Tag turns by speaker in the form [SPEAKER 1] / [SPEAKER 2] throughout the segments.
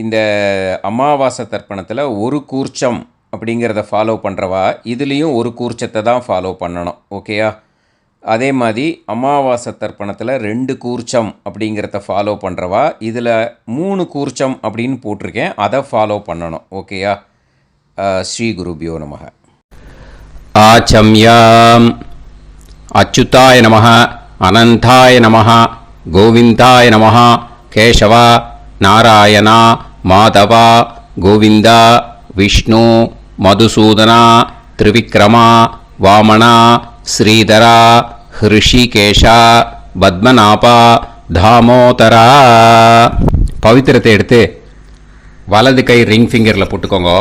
[SPEAKER 1] இந்த அமாவாசை தர்ப்பணத்தில் ஒரு கூர்ச்சம் அப்படிங்கிறத ஃபாலோ பண்ணுறவா இதுலேயும் ஒரு கூர்ச்சத்தை தான் ஃபாலோ பண்ணணும். ஓகேயா? அதே மாதிரி அமாவாசை தர்ப்பணத்தில் 2 கூர்ச்சம் அப்படிங்கிறத ஃபாலோ பண்ணுறவா இதில் 3 கூர்ச்சம் அப்படின்னு போட்டிருக்கேன், அதை ஃபாலோ பண்ணணும். ஓகேயா? ஸ்ரீ குருபியோ நமக.
[SPEAKER 2] ஆச்சம்யாம் அச்சுதாய நமஹ, அனந்தாய நமஹ, கோவிந்தாய நமஹ, கேசவா, நாராயணா, மாதவா, கோவிந்தா, விஷ்ணு, மதுசூதனா, திரிவிக்ரமா, வாமனா, ஸ்ரீதரா, ஹிருஷிகேஷா, பத்மநாபா, தாமோதரா. பவித்திரத்தை எடுத்து வலது கை ரிங் ஃபிங்கரில் போட்டுக்கோங்க.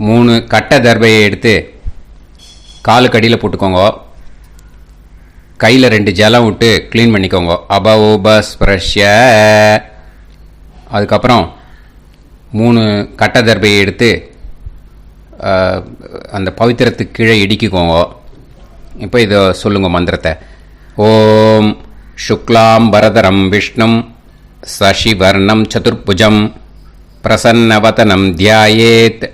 [SPEAKER 2] 3 கட்டை தர்பையை எடுத்து காலுக்கடியில் போட்டுக்கோங்க. கையில் 2 ஜலம் விட்டு க்ளீன் பண்ணிக்கோங்க. அபஓபஸ்பிரஷ்ய. அதுக்கப்புறம் 3 கட்டை தர்பையை எடுத்து அந்த பவித்திரத்துக்கு கீழே இடிக்கிக்கோங்க. இப்போ இதை சொல்லுங்க மந்திரத்தை. ஓம் சுக்லாம் பரதரம் விஷ்ணும் சசிவர்ணம் சதுர்புஜம் பிரசன்னவதனம் தியாயேத்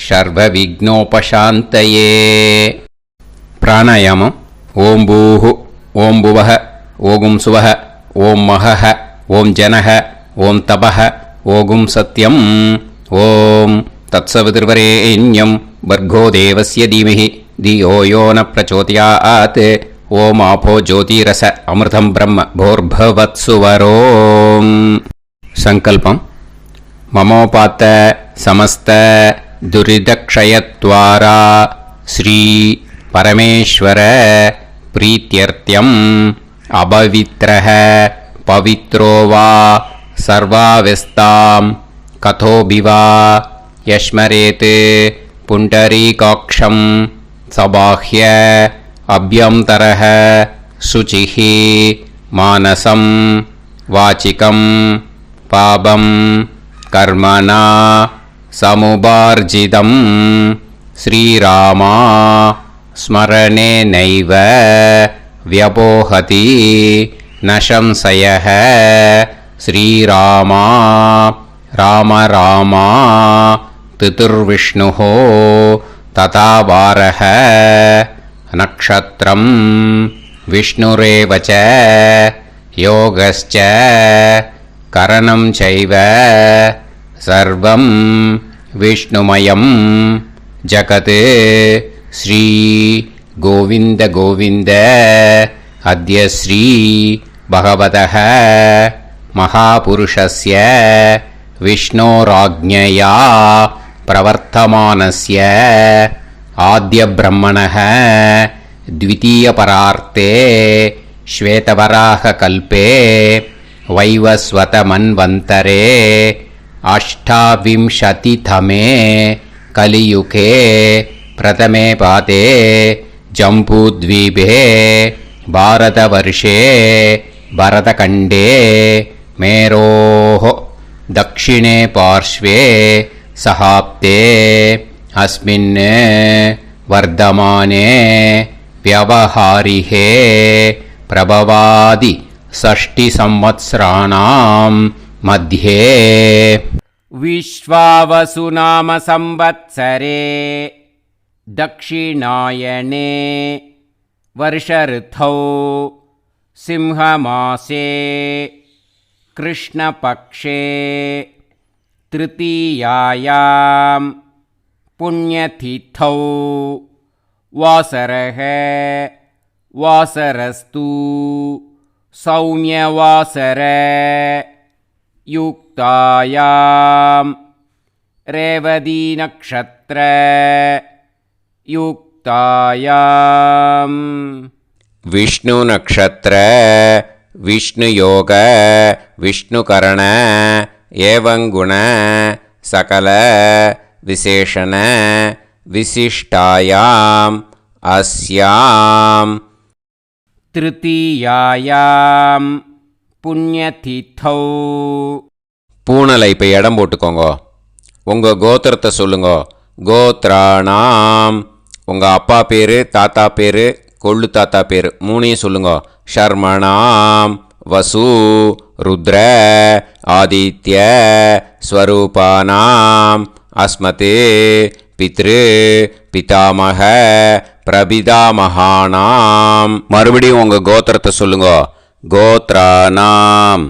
[SPEAKER 2] சர்வ விக்னோபசாந்தயே. பிராணாயாமம். ஓம் பூஹு, ஓம் புவஹ, ஓகும் சுவஹ, ஓம் மஹஹ, ஓம் ஜனஹ, ஓம் தபஹ, ஓகும் சத்யம். ஓம் தத்சவிதுர்வரேண்யம் பர்கோ தேவஸ்ய தீமஹி தியோ யோ ந பிரச்சோதயாத். ஓம் ஆபோ ஜோதிரச அமிர்தம் பிரம்ம போர்பவத்சுவரோம். சங்கல்பம். மமோபாத்த சமஸ்த துரிதக்ஷயத்வாரா ஸ்ரீ பரமேஸ்வர பிரீத்யர்த்தியம் அபவித்ரஹ பவித்ரோ வா சர்வாவஸ்தாம் கதோபிவா யஸ்மரேத் புண்டரீகாக்ஷம் சபாஹ்ய அப்யந்தரஹ சுசிஹி மானசம் வாச்சிகம் பாபம் கர்மணா சமுபார்ஜிதம் ஸ்ரீராமா ஸ்மரணேனைவ வ்யபோஹதி நசம்சயஹ. ஸ்ரீராமா ராம ராமா திதுர்விஷ்ணுஹ ததா வாரஹ. நக்ஷத்ரம் விஷ்ணுரேவச யோகஸ்ச கரணம் சைவ சர்வம் விஷ்ணுமயம் ஜகத். ஸ்ரீ கோவிந்த கோவிந்த அத்ய ஸ்ரீ பகவதः மகாபுருஷஸ்ய விஷ்ணோராஜ்ஞயா பிரவர்த்தமானஸ்ய ஆத்ய பிரம்மணः த்விதீயபரார்த்தே ஸ்வேதவராக கல்பே வைவஸ்வத மன்வந்தரே அஷ்டாவிம்சதிதமே கலியுகே பிரதமே பாதே ஜம்பூத்வீபே பாரதவர்ஷே பரதகண்டே மேரோः தக்ஷிணே பார்ஷ்வே சஹாப்தே அஸ்மின் வர்தமானே व्यवहारिहे प्रभवादि षष्टि संवत्सराणां मध्ये
[SPEAKER 3] विश्वावसु नाम संवत्सरे दक्षिणायने वर्षऋतौ सिंहमासे कृष्णपक्षे तृतीयायां पुण्यतिथौ वासरः वासरस्तु सौम्यवासर युक्तायां रेवती नक्षत्र युक्तायां
[SPEAKER 1] विष्णु नक्षत्र विष्णुयोग विष्णुकरण एवं गुण सकल विशेषण विशिष्टायाम् अस्याम्
[SPEAKER 3] तृतीयायां पुण्यतिथौ.
[SPEAKER 1] பூனலை இப்போ இடம் போட்டுக்கோங்க. உங்கள் கோத்திரத்தை சொல்லுங்க. கோத்ராணாம் உங்கள் அப்பா பேர், தாத்தா பேர், கொள்ளு தாத்தா பேர் 3ஐயும் சொல்லுங்க. ஷர்மணாம் வசு
[SPEAKER 2] ருத்ர ஆதித்ய ஸ்வரூபானாம் அஸ்மத் பித்ரு பிதாமக பிரபிதாமகானாம். மறுபடியும் உங்கள் கோத்திரத்தை சொல்லுங்க. கோத்ரானாம்.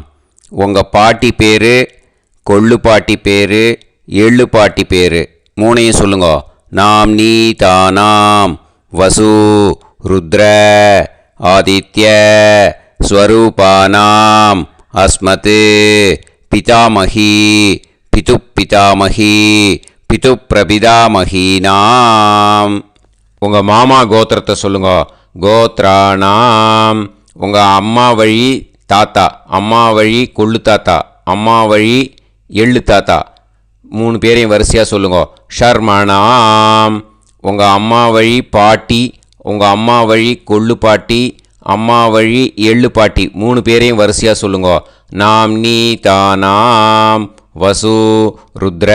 [SPEAKER 2] உங்கள் பாட்டி பேர், கொள்ளு பாட்டி பேர், எள்ளு பாட்டி பேர் மூணையும் சொல்லுங்க. நாம் நீதானாம் வசு ருத்ர ஆதித்ய ஸ்வரூபானாம் அஸ்மத் பிதாமகி பிது பிதாமகி பிது பிரபிதாமகீனாம். உங்கள் மாமா கோத்திரத்தை சொல்லுங்க. கோத்ரானாம். உங்கள் அம்மா வழி தாத்தா, அம்மா வழி கொள்ளு தாத்தா, அம்மா வழி எள்ளு தாத்தா மூணு பேரையும் வரிசையாக சொல்லுங்க. ஷர்மணாம். உங்கள் அம்மா வழி பாட்டி, உங்கள் அம்மா வழி கொள்ளு பாட்டி, அம்மா வழி எள்ளு பாட்டி மூணு பேரையும் வரிசையாக சொல்லுங்க. நாம் நீதானாம் வசு ருத்ர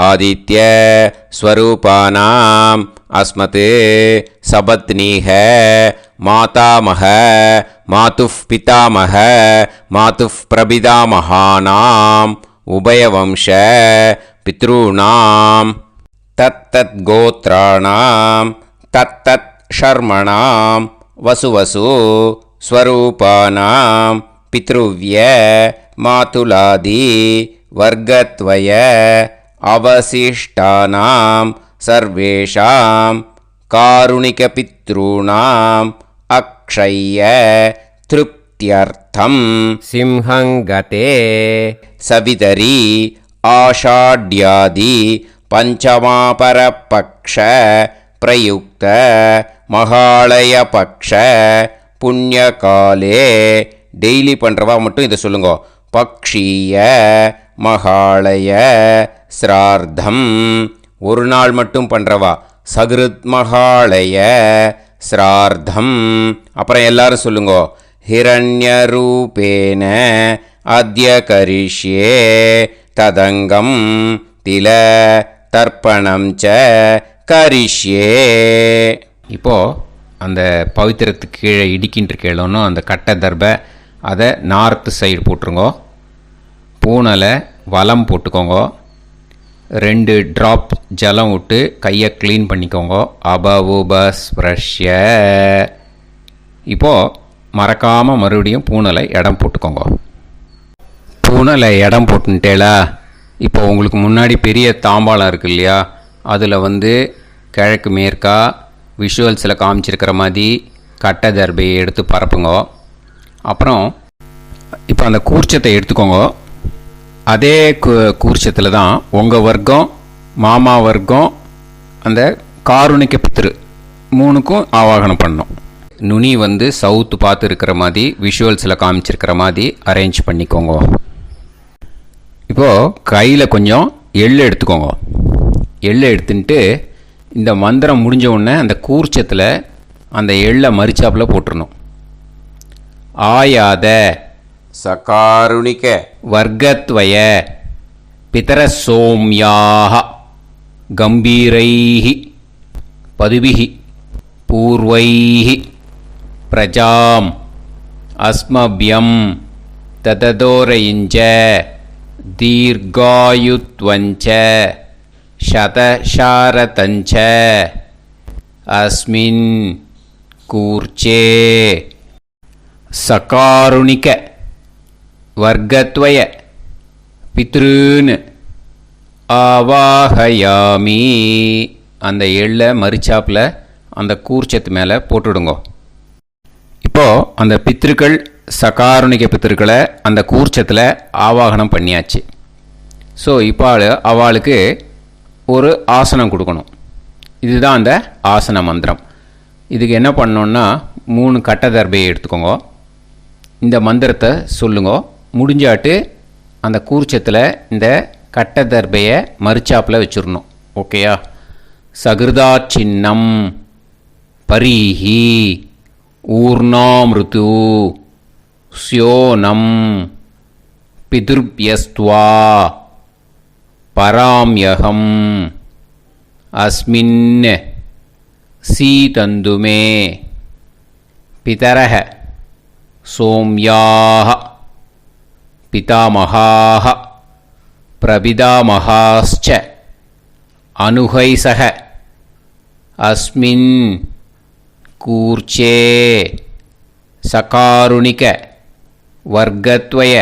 [SPEAKER 2] ஆதித்ய ஸ்வரூபானாம் அஸ்மத் சபத்னீஹ மாதாமக மாதுஃப் பிதாமக மாதுஃப் பிரபிதாமகானாம் உபயவம்ச பித்ருணாம் தத்தத் கோத்ராணாம் தத்தத் ஷர்மணாம் வசுவசு ஸ்வரூபானாம் பித்ருவ்ய மாதுலாதி வர்க்கத்வய அவசிஷ்டானாம் சர்வேஷாம் காருணிகபித்ருணாம் அக்ஷய்ய திருப்தியர்த்தம்
[SPEAKER 3] சிம்ஹங்கதே
[SPEAKER 2] சவிதரி ஆஷாட்யாதி பஞ்சமாபரபக்ஷ பிரயுக்த மகாலய பக்ஷ புண்ணியகாலே. டெய்லி பண்ணுறவா மட்டும் இதை சொல்லுங்க. பக்ஷீய மகாலய ஸ்ரார்த்தம். ஒரு நாள் மட்டும் பண்ணுறவா சகிருத் மகாலய ஸ்ரார்த்தம். அப்புறம் எல்லாரும் சொல்லுங்க. ஹிரண்யரூபேன அத்ய கரிஷ்யே ததங்கம் தில தர்ப்பணம் ச கரிஷ்யே. இப்போது அந்த பவித்திரத்துக்கு கீழே இடிக்கின்ற கேளோன்னு அந்த கட்டை தர்பை அதை நார்த்து சைடு போட்டுருங்கோ. பூனலை வலம் போட்டுக்கோங்க. 2 ட்ராப் ஜலம் விட்டு கையை க்ளீன் பண்ணிக்கோங்க. அபவுபஸ்ப்ரஷ்ய. இப்போது மறக்காமல் மறுபடியும் பூனலை இடம் போட்டுக்கோங்க. பூனலை இடம் போட்டுட்டேலா. இப்போ உங்களுக்கு முன்னாடி பெரிய தாம்பாளம் இருக்குது இல்லையா, அதில் கிழக்கு மேற்கா விஷுவல்ஸில் காமிச்சிருக்கிற மாதிரி கட்டை தர்பையை எடுத்து பரப்புங்க. அப்புறம் இப்போ அந்த கூர்ச்சத்தை எடுத்துக்கோங்க. அதே கூர்ச்சத்தில் தான் உங்கள் வர்க்கம், மாமா வர்க்கம், அந்த காருணிக்க பித்ரு மூணுக்கும் ஆவாகனம் பண்ணணும். நுனி சவுத்து பார்த்து இருக்கிற மாதிரி விஷுவல்ஸில் காமிச்சிருக்கிற மாதிரி அரேஞ்ச் பண்ணிக்கோங்க. இப்போது கையில் கொஞ்சம் எள்ளு எடுத்துக்கோங்க. எள்ளு எடுத்துட்டு இந்த மந்திரம் முடிஞ்ச உடனே அந்த கூர்ச்சத்தில் அந்த எள்ளை மரிச்சாப்பில் போட்டுடணும். ஆயாத சகாருணிக வர்க்கத்வய பிதர சோம்யாக கம்பீரைஹி பதுபிஹி பூர்வைஹி பிரஜாம் அஸ்மபியம் தததோரயிஞ்ச தீர்காயுத்வஞ்ச சதசாரதஞ்ச அஸ்மின் கூர்ச்சே சகாருணிக வர்க்கத்வய பித்ருன்னு ஆவாஹயாமி. அந்த எள்ளை மரிச்சாப்பில் அந்த கூர்ச்சத்து மேலே போட்டுடுங்க. இப்போது அந்த பித்ருக்கள், சகாருணிக பித்ருக்களை அந்த கூர்ச்சத்தில் ஆவாகனம் பண்ணியாச்சு. ஸோ இப்போ அவளுக்கு ஒரு ஆசனம் கொடுக்கணும். இதுதான் அந்த ஆசன மந்திரம். இதுக்கு என்ன பண்ணணுன்னா 3 கட்டை தர்பையை எடுத்துக்கோங்க. இந்த மந்திரத்தை சொல்லுங்க. முடிஞ்சாட்டு அந்த கூர்ச்சத்தில் இந்த கட்டை தர்பையை மரிச்சாப்பில் வச்சிடணும். ஓகேயா? சகிருதா சின்னம் பரீஹி ஊர்ணாமிருத்து ஸ்யோனம் பிதுர்பியஸ்த்வா பராம்யகம் அஸ்மின் சீதந்துமே பிதரஹ சோம்யாஹ பிதாமகாः பிரபிதாமகாश्च அனுகைः सह अस्मिन् கூர்ச்சே சகாருணிக வர்க்கத்வய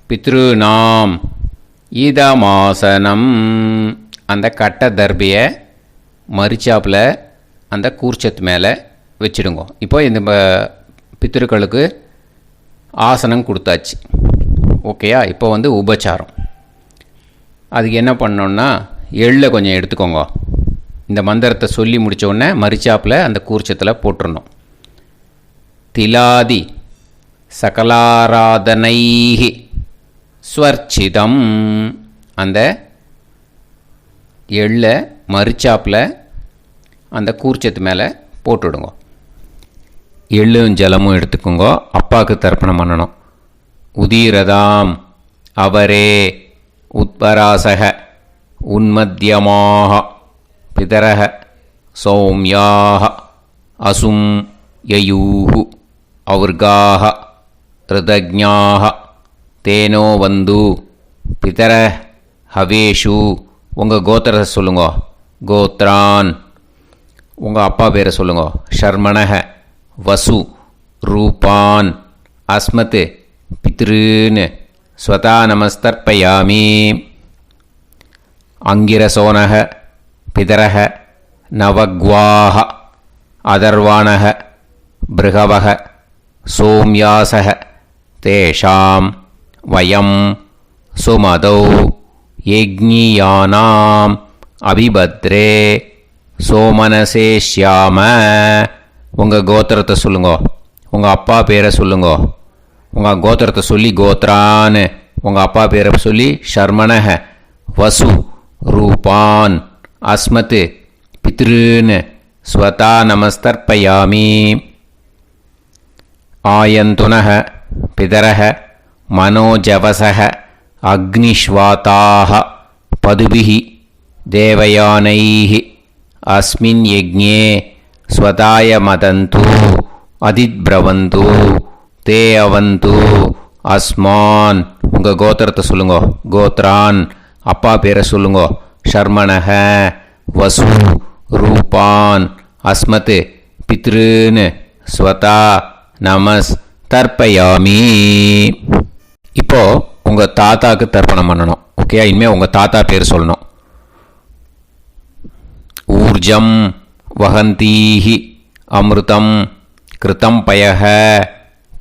[SPEAKER 2] பித்ருநாம் இதமாசனம். அந்த கட்ட தர்பியை மரிச்சாப்பில் அந்த கூர்ச்சத்து மேலே வச்சுடுங்க. இப்போ இந்த பித்ருக்களுக்கு ஆசனம் கொடுத்தாச்சு. ஓகேயா? இப்போ உபச்சாரம். அதுக்கு என்ன பண்ணோன்னா எள்ளை கொஞ்சம் எடுத்துக்கோங்க. இந்த மந்திரத்தை சொல்லி முடித்த உடனே மரிச்சாப்பில் அந்த கூர்ச்சத்தில் போட்டுடணும். திலாதி சகலாராதனைஹி ஸ்வர்ச்சிதம். அந்த எள்ளை மரிச்சாப்பில் அந்த கூர்ச்சத்து மேலே போட்டுவிடுங்க. எள்ளும் ஜலமும் எடுத்துக்கோங்க. அப்பாவுக்கு தர்ப்பணம் பண்ணணும். உதீரதாம் அவரே உத்பராசக உன்மத்தியமாக பிதரக சௌமியாக அசும் யயூஹு அவுர்காக ரிதஜ்ஞாக தேனோ வந்து பிதர ஹவேஷு. உங்கள் கோத்திரத்தை சொல்லுங்க. கோத்ரான். உங்கள் அப்பா பேரை சொல்லுங்க. ஷர்மணக வசு ரூபான் அஸ்மத் பித்ருன்னு ஸ்வதா நமஸ்தர்ப்பயாமி. அங்கிரசோனக பிதரக நவக்வாக அதர்வாணக பிருகவக சோம்யாசக தேஷாம் வயம் சுமதௌ யக்ஞியானாம் அபிபத்ரே சோமனசேஷ்யாம. உங்கள் கோத்திரத்தை சொல்லுங்க. உங்கள் அப்பா பேரை சொல்லுங்க. உங்கள் கோத்திரத்தை சொல்லி கோத்ரான்னு, உங்கள் அப்பா பேரை சொல்லி ஷர்மணக வசு ரூபான் அஸ்மத் பித்ருன்னு ஸ்வதா நமஸ்தர்ப்பயாமி. ஆயந்துனக பிதரக மனோஜவசக அக்னிஷ்வாதாக பதுபிஹி தேவயானைஹி அஸ்மின் யஜ்ஞே ஸ்வதாய மதந்து அதித்பிரவந்து தே அவது அஸ்மான். உங்கள் கோத்திரத்தை சொல்லுங்க. கோத்ரான். அப்பா பேரை சொல்லுங்க. ஷர்மணக வசு ரூபான் அஸ்மத் பித்ருன்னு ஸ்வதா நமஸ் தர்ப்பயாமி. இப்போ உங்கள் தாத்தாவுக்கு தர்ப்பணம் பண்ணணும். ஓகே? இனிமேல் உங்கள் தாத்தா பேர் சொல்லணும். ஊர்ஜம் வஹந்தீஹி அமிர்தம் கிருதம் பயஹ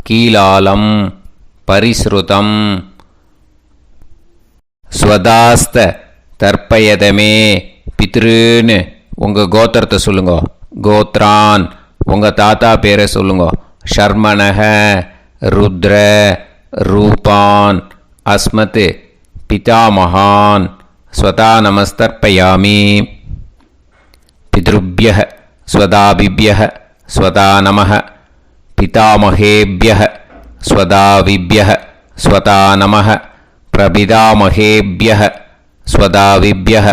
[SPEAKER 2] கீலாலம் பரிஸ்ருதம் ஸ்வதாஸ்த தர்ப்பயதமே பித்ருன்னு. உங்கள் கோத்திரத்தை சொல்லுங்க. கோத்ரான். உங்கள் தாத்தா பேரை சொல்லுங்க. ஷர்மணக ருத்ர ரூபான் அஸ்மத் பிதாமகான் ஸ்வதா நமஸ்தர்ப்பயாமி. பித்ருப்யஹ ஸ்வதாபிப்யஹ ஸ்வதா நமஹ பிதாமகேப்யஹ ஸ்வதாவிப்யஹ ஸ்வதா நமஹ பிரபிதாமகேப்யஹ ஸ்வதாவிப்யஹ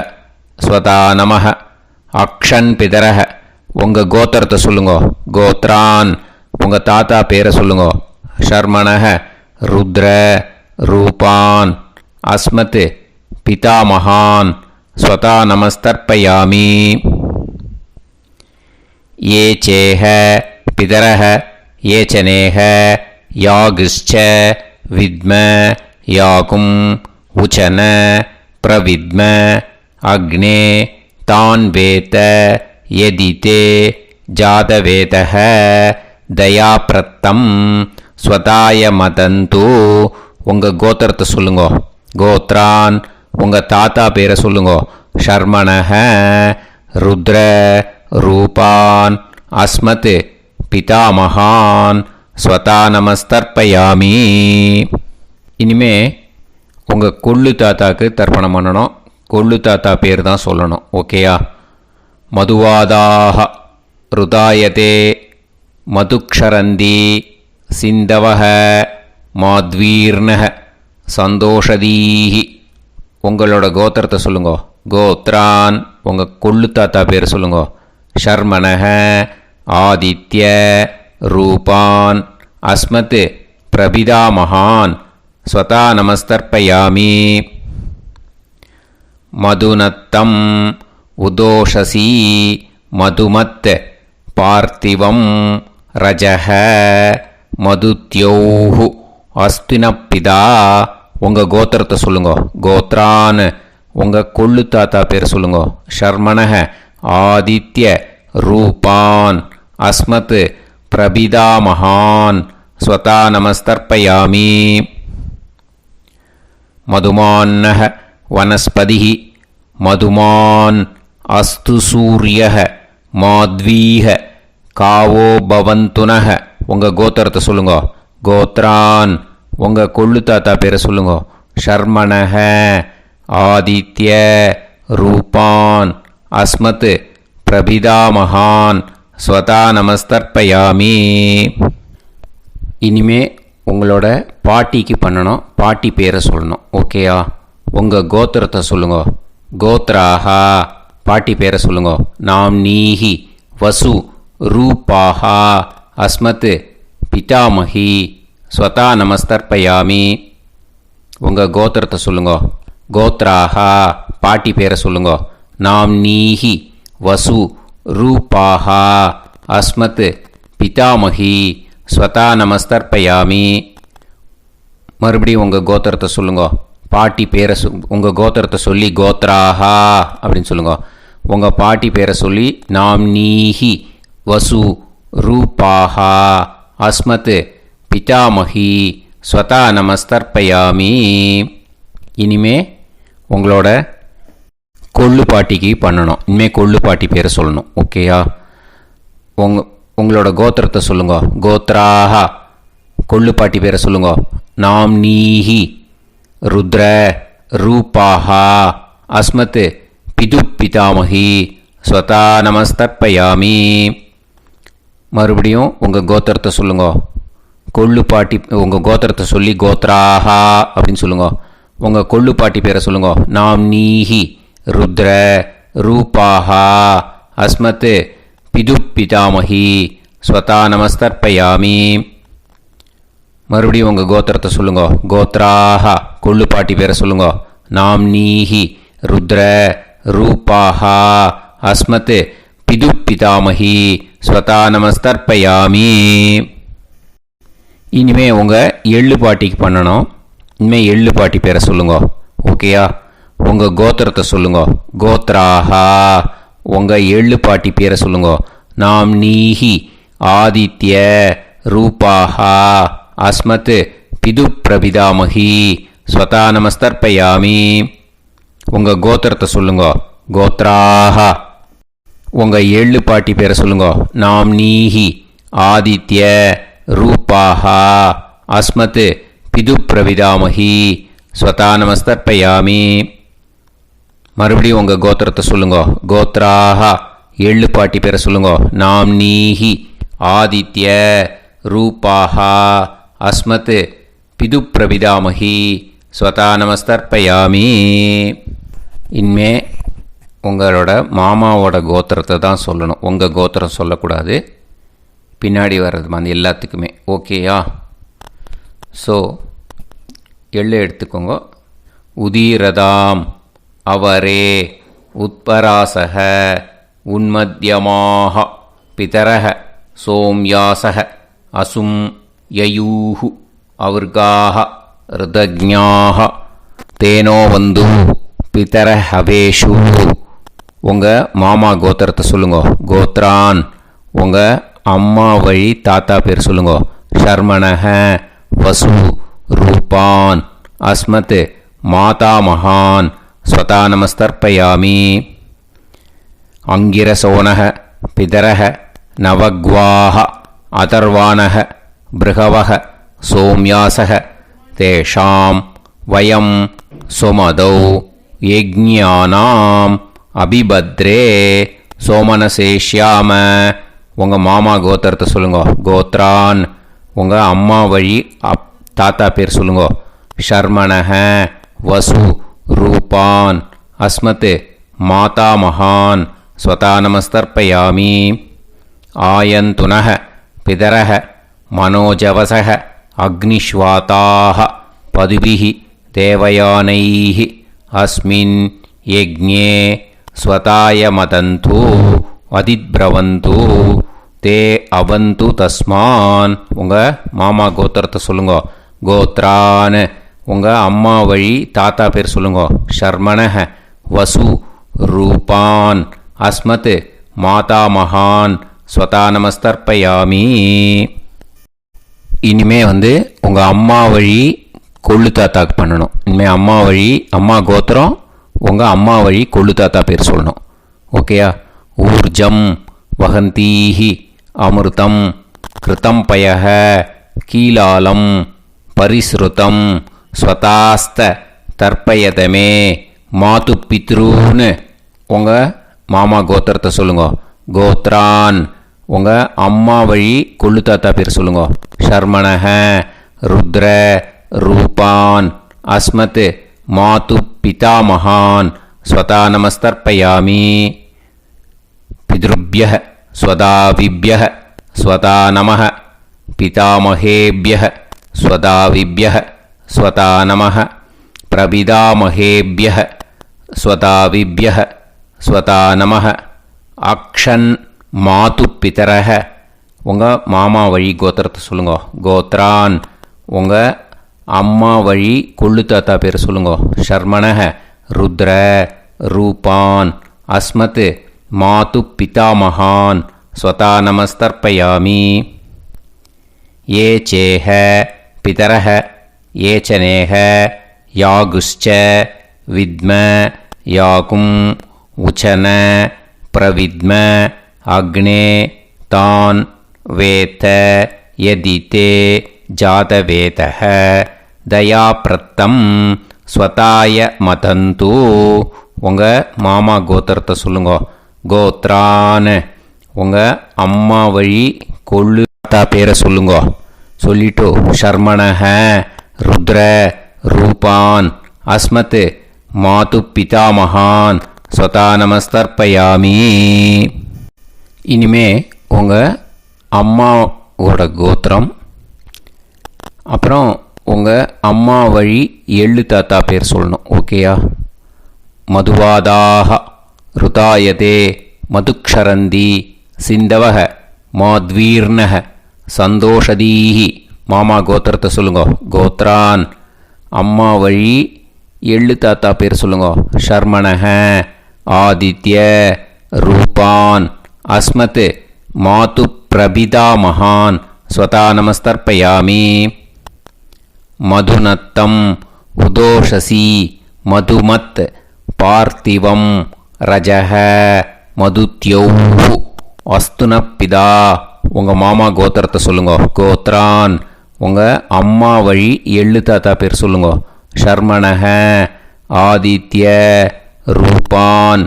[SPEAKER 2] ஸ்வதா நமஹ. அக்ஷன் பிதரஹ. உங்கள் கோத்திரத்தை சொல்லுங்க. கோத்ரான். உங்கள் தாத்தா பேரை சொல்லுங்க. ஷர்மணக ருத்ர ரூபான் அஸ்மத் பிதாமகான் ஸ்வதா நமஸ்தர்ப்பயாமி. ये चेह पितरः ये च नेह यागश्च विद्म याकुं उचन प्रविद्म अग्ने तान् वेत यदिते जातवेतः दयाप्रत्तं स्वताय मदन्तु. உங்கள் கோத்திரத்தை சொல்லுங்க. கோத்ரான். உங்கள் தாத்தா பேரை சொல்லுங்க. ஷர்மணக ருத்ர ரூபான் அஸ்மத் பிதாமகான் ஸ்வதா நமஸ்தர்ப்பயாமி. இனிமே உங்கள் கொள்ளு தாத்தாக்கு தர்ப்பணம் பண்ணணும். கொள்ளு தாத்தா பேர் தான் சொல்லணும். ஓகேயா? மதுவாதாக ருதாயதே மதுக்ஷரந்தி சிந்தவஹ மாத்வீர்ணஹ சந்தோஷதீஹி. உங்களோட கோத்திரத்தை சொல்லுங்க. கோத்ரான். உங்கள் கொள்ளு தாத்தா பேர் சொல்லுங்க. ஷர்மணக ஆதித்ய ரூபான் அஸ்மத் பிரபிதாமகான் ஸ்வதா நமஸ்தர்ப்பயாமி. மதுநத்தம் உதோஷசி மதுமத் பார்த்திவம் ரஜஹ மதுத்யோஹு அஸ்தினப்பிதா. உங்கள் கோத்திரத்தை சொல்லுங்க. கோத்ரான் உங்கள் கொள்ளு தாத்தா பேர் சொல்லுங்க. ஷர்மணஹ ஆதித்ய ரூபான் அஸ்மத் பிரபிதாமஹான் ஸ்வதா நமஸ்தர்ப்பயாமி. மதுமான்னஹ வனஸ்பதிஹ மதுமான் அஸ்து சூரியஹ மாத்வீஹ காவோ பவந்துனஹ. உங்கள் கோத்திரத்தை சொல்லுங்க. கோத்ரான் உங்கள் கொள்ளு தாத்தா பேரை சொல்லுங்க. ஷர்மணஹ ஆதித்ய ரூபான் அஸ்மத் பிரபிதாமஹான் ஸ்வதா நமஸ்தர்ப்பயாமி. இனிமே உங்களோட பாட்டிக்கு பண்ணணும். பாட்டி பேரை சொல்லணும். ஓகேயா? உங்கள் கோத்திரத்தை சொல்லுங்க. கோத்ராஹா பாட்டி பேரை சொல்லுங்க. நாம்னீஹி வசு ரூபாஹா அஸ்மத் பிதாமஹி ஸ்வதா நமஸ்தர்ப்பயாமி. உங்கள் கோத்திரத்தை சொல்லுங்க. கோத்ராஹா பாட்டி பேரை சொல்லுங்க. நாம்னீஹி வசு ரூபாஹா அஸ்மத் பிதாமஹி ஸ்வதா நமஸ்தர்ப்பயாமி. மறுபடியும் உங்கள் கோத்திரத்தை சொல்லுங்க. பாட்டி பேரை உங்கள் கோத்திரத்தை சொல்லி கோத்ராஹா அப்படின்னு சொல்லுங்க. உங்கள் பாட்டி பேரை சொல்லி நாம்னீஹி வசு ரூபாஹா அஸ்மத் பிதாமஹி ஸ்வதா நமஸ்தர்ப்பயாமி. இனிமே உங்களோட கொள்ளு பாட்டிக்கு பண்ணணும். இனிமேல் கொள்ளு பாட்டி பேரை சொல்லணும். ஓகேயா? உங்களோட கோத்திரத்தை சொல்லுங்க. கோத்ராஹா கொள்ளு பாட்டி பேரை சொல்லுங்க. நாம்னீஹி ருத்ர ரூபாஹா அஸ்மத் பிது பிதாமஹி ஸ்வதா நமஸ்தர்ப்பயாமி. மறுபடியும் உங்கள் கோத்திரத்தை சொல்லுங்க. கொள்ளு பாட்டி உங்கள் கோத்திரத்தை சொல்லி கோத்ராஹா அப்படின்னு சொல்லுங்க. உங்கள் கொள்ளு பாட்டி பேரை சொல்லுங்க. நாம்னீஹி ருத்ர ரூபாஹா அஸ்மத் பிது பிதாமஹி ஸ்வதா நமஸ்தர்ப்பயாமி. மறுபடியும் உங்கள் கோத்திரத்தை சொல்லுங்க. கோத்ராஹா கொள்ளு பாட்டி பேரை சொல்லுங்க. நாம்னீஹி ருத்ர ரூபாஹா அஸ்மத் பிது பிதாமஹி ஸ்வதா நமஸ்தர்ப்பயாமி. இனிமே உங்கள் எள்ளு பாட்டிக்கு பண்ணணும். இனிமேல் எள்ளு பாட்டி பேரை சொல்லுங்க. ஓகேயா? உங்கள் கோத்திரத்தை சொல்லுங்க. கோத்ராஹா உங்கள் எள்ளு பாட்டி பேரை சொல்லுங்க. நாம்னீஹி ஆதித்ய ரூபாஹா அஸ்மத் பிது பிரபிதாமஹி ஸ்வதா நமஸ்தர்ப்பயாமி. உங்கள் கோத்திரத்தை சொல்லுங்க. கோத்ராஹா உங்கள் எள்ளு பாட்டி பேரை சொல்லுங்க. நாம்னீஹி ஆதித்ய ரூபாஹா அஸ்மத் பிது பிரபிதாமஹி ஸ்வதா நமஸ்தர்ப்பயாமி. மறுபடியும் உங்கள் கோத்திரத்தை சொல்லுங்க. கோத்ராஹா எள்ளு பாட்டி பேரை சொல்லுங்க. நாம்னீஹி ஆதித்ய ரூபாஹா அஸ்மத் பிது பிரபிதாமஹி ஸ்வதா நமஸ்தர்ப்பயாமி. இனிமே உங்களோட மாமாவோட கோத்திரத்தை தான் சொல்லணும். உங்கள் கோத்திரம் சொல்லக்கூடாது. பின்னாடி வர்றது மாதிரி எல்லாத்துக்குமே. ஓகேயா? ஸோ எள்ளு எடுத்துக்கோங்க. உதீரதாம் அவரே உத்பராசக உன்மத்யமாக பிதரக சோம்யாசக அசும் யயூஹு அவர்காக ருதஜ்ஞாக தேனோ வந்து பிதர ஹவேஷு. உங்கள் மாமா கோத்திரத்தை சொல்லுங்க. கோத்ரான் உங்கள் அம்மா வழி தாத்தா பேர் சொல்லுங்க. ஷர்மணஹ வசு ரூபான் அஸ்மத் மாதாமஹான் ஸ்வதா நமஸ்தர்ப்பயாமி. அங்கிரசோனஹ பிதரஹ நவக்வாஹ அதர்வாணஹ பிருகவஹ சோம்யாசஹ தேஷாம் வயம் சுமதௌ யஜ்ஞானாம் அபிபத்ரே சோமனசேஷ்யாம. உங்கள் மாமா கோத்திரத்தை சொல்லுங்க. கோத்ரான் உங்கள் அம்மா வழி தாத்தா பேர் சொல்லுங்க. ஷர்மணஹ வசு ரூபான் அஸ்மத் மாதாமஹான் ஸ்வதா நமஸ்தர்ப்பயாமி. ஆயந்துனஹ பிதரஹ மனோஜவசஹ அக்னிஷ்வாதாஹ பதுபிஹி தேவயானைஹி அஸ்மின் யஜ்ஞே ஸ்வதாய மதந்து அதித்ரவந்து தே அவந்து தஸ்மான். உங்கள் மாமா கோத்திரத்தை சொல்லுங்க. கோத்ரான் உங்கள் அம்மா வழி தாத்தா பேர் சொல்லுங்க. ஷர்மணஹ வசு ரூபான் அஸ்மத் மாதா மகான் ஸ்வதா நமஸ்தர்ப்பயாமி. இனிமே உங்கள் அம்மா வழி கொள்ளு தாத்தாக்கு பண்ணணும். இனிமேல் அம்மா வழி அம்மா கோத்திரம் உங்கள் அம்மா வழி கொள்ளு தாத்தா பேர் சொல்லணும். ஓகேயா? ஊர்ஜம் வகந்தீஹி அமிர்தம் கிருதம் பயஹ கீலாலம் பரிஸ்ருதம் ஸ்வதாஸ்த தர்ப்பயதமே மாது பித்ருன்னு உங்கள் மாமா கோத்திரத்தை சொல்லுங்க. கோத்ரான் உங்கள் அம்மா வழி கொள்ளு தாத்தா பேர் சொல்லுங்க. ஷர்மணஹ ருத்ர ரூபான் அஸ்மத் மாது பிதாமகான் ஸ்வதா நமஸ்தர்ப்பயாமி. பித்ருப்யஹ ஸ்வதாவிப்யஹ ஸ்வதா நமஹ பிதாமகேப்யஹ ஸ்வதாவிப்யஹ ஸ்வதா நமஹ பிரபிதாமகேப்யஹ ஸ்வதாவிப்யஹ ஸ்வதா நமஹ. அக்ஷன் மாது பிதரஹ உங்கள் மாமா வழி கோத்திரத்தை சொல்லுங்க. கோத்ரான் உங்கள் அம்மா வழி கொள்ளு தாத்தா பேர் சொல்லுங்க. ஷர்மணஹ ருத்ர ரூபான் அஸ்மத் மாது பிதாமகான் ஸ்வதா நமஸ்தர்ப்பயாமி. ஏ சேஹ பிதரஹ ஏச்சனேஹ யாகுஷ்ச வித்ம யாகும் உச்சன பிரவித்ம அக்னே தான் வேத யதிதே ஜாதவேதஹ தயாப்ரத்தம் ஸ்வதாய மதந்து. உங்கள் மாமா கோத்திரத்தை சொல்லுங்க. கோத்ரான் உங்கள் அம்மா வழி கொள்ளு தாத்தா பேரை சொல்லுங்க. சொல்லிட்டு ஷர்மணஹ ருத்ர ரூபான் அஸ்மத் மாது பிதாமகான் ஸ்வதா நமஸ்தர்ப்பயாமி. இனிமே உங்கள் அம்மாவோட கோத்திரம் அப்புறம் உங்கள் அம்மா வழி எள்ளு தாத்தா பேர் சொல்லணும். ஓகேயா? மதுவாதாக ருதாயதே மதுக்ஷரந்தி சிந்தவக மாத்வீர்ணக சந்தோஷதீஹி. மாமா கோத்திரத்தை சொல்லுங்க. கோத்ரான் அம்மா வழி எள்ளு தாத்தா பேர் சொல்லுங்க. ஷர்மணஹ ஆதித்ய ரூபான் அஸ்மத் மாது பிரபிதாமகான் ஸ்வதா நமஸ்தர்ப்பயாமி. மதுநத்தம் உதோஷசி மதுமத் பார்த்திவம் ரஜஹ மதுத்யௌஹு அஸ்துனப்பிதா. உங்கள் மாமா கோத்திரத்தை சொல்லுங்க. கோத்ரான் உங்கள் அம்மா வழி எள்ளு தாத்தா பேர் சொல்லுங்க. ஷர்மணஹ ஆதித்ய ரூபான்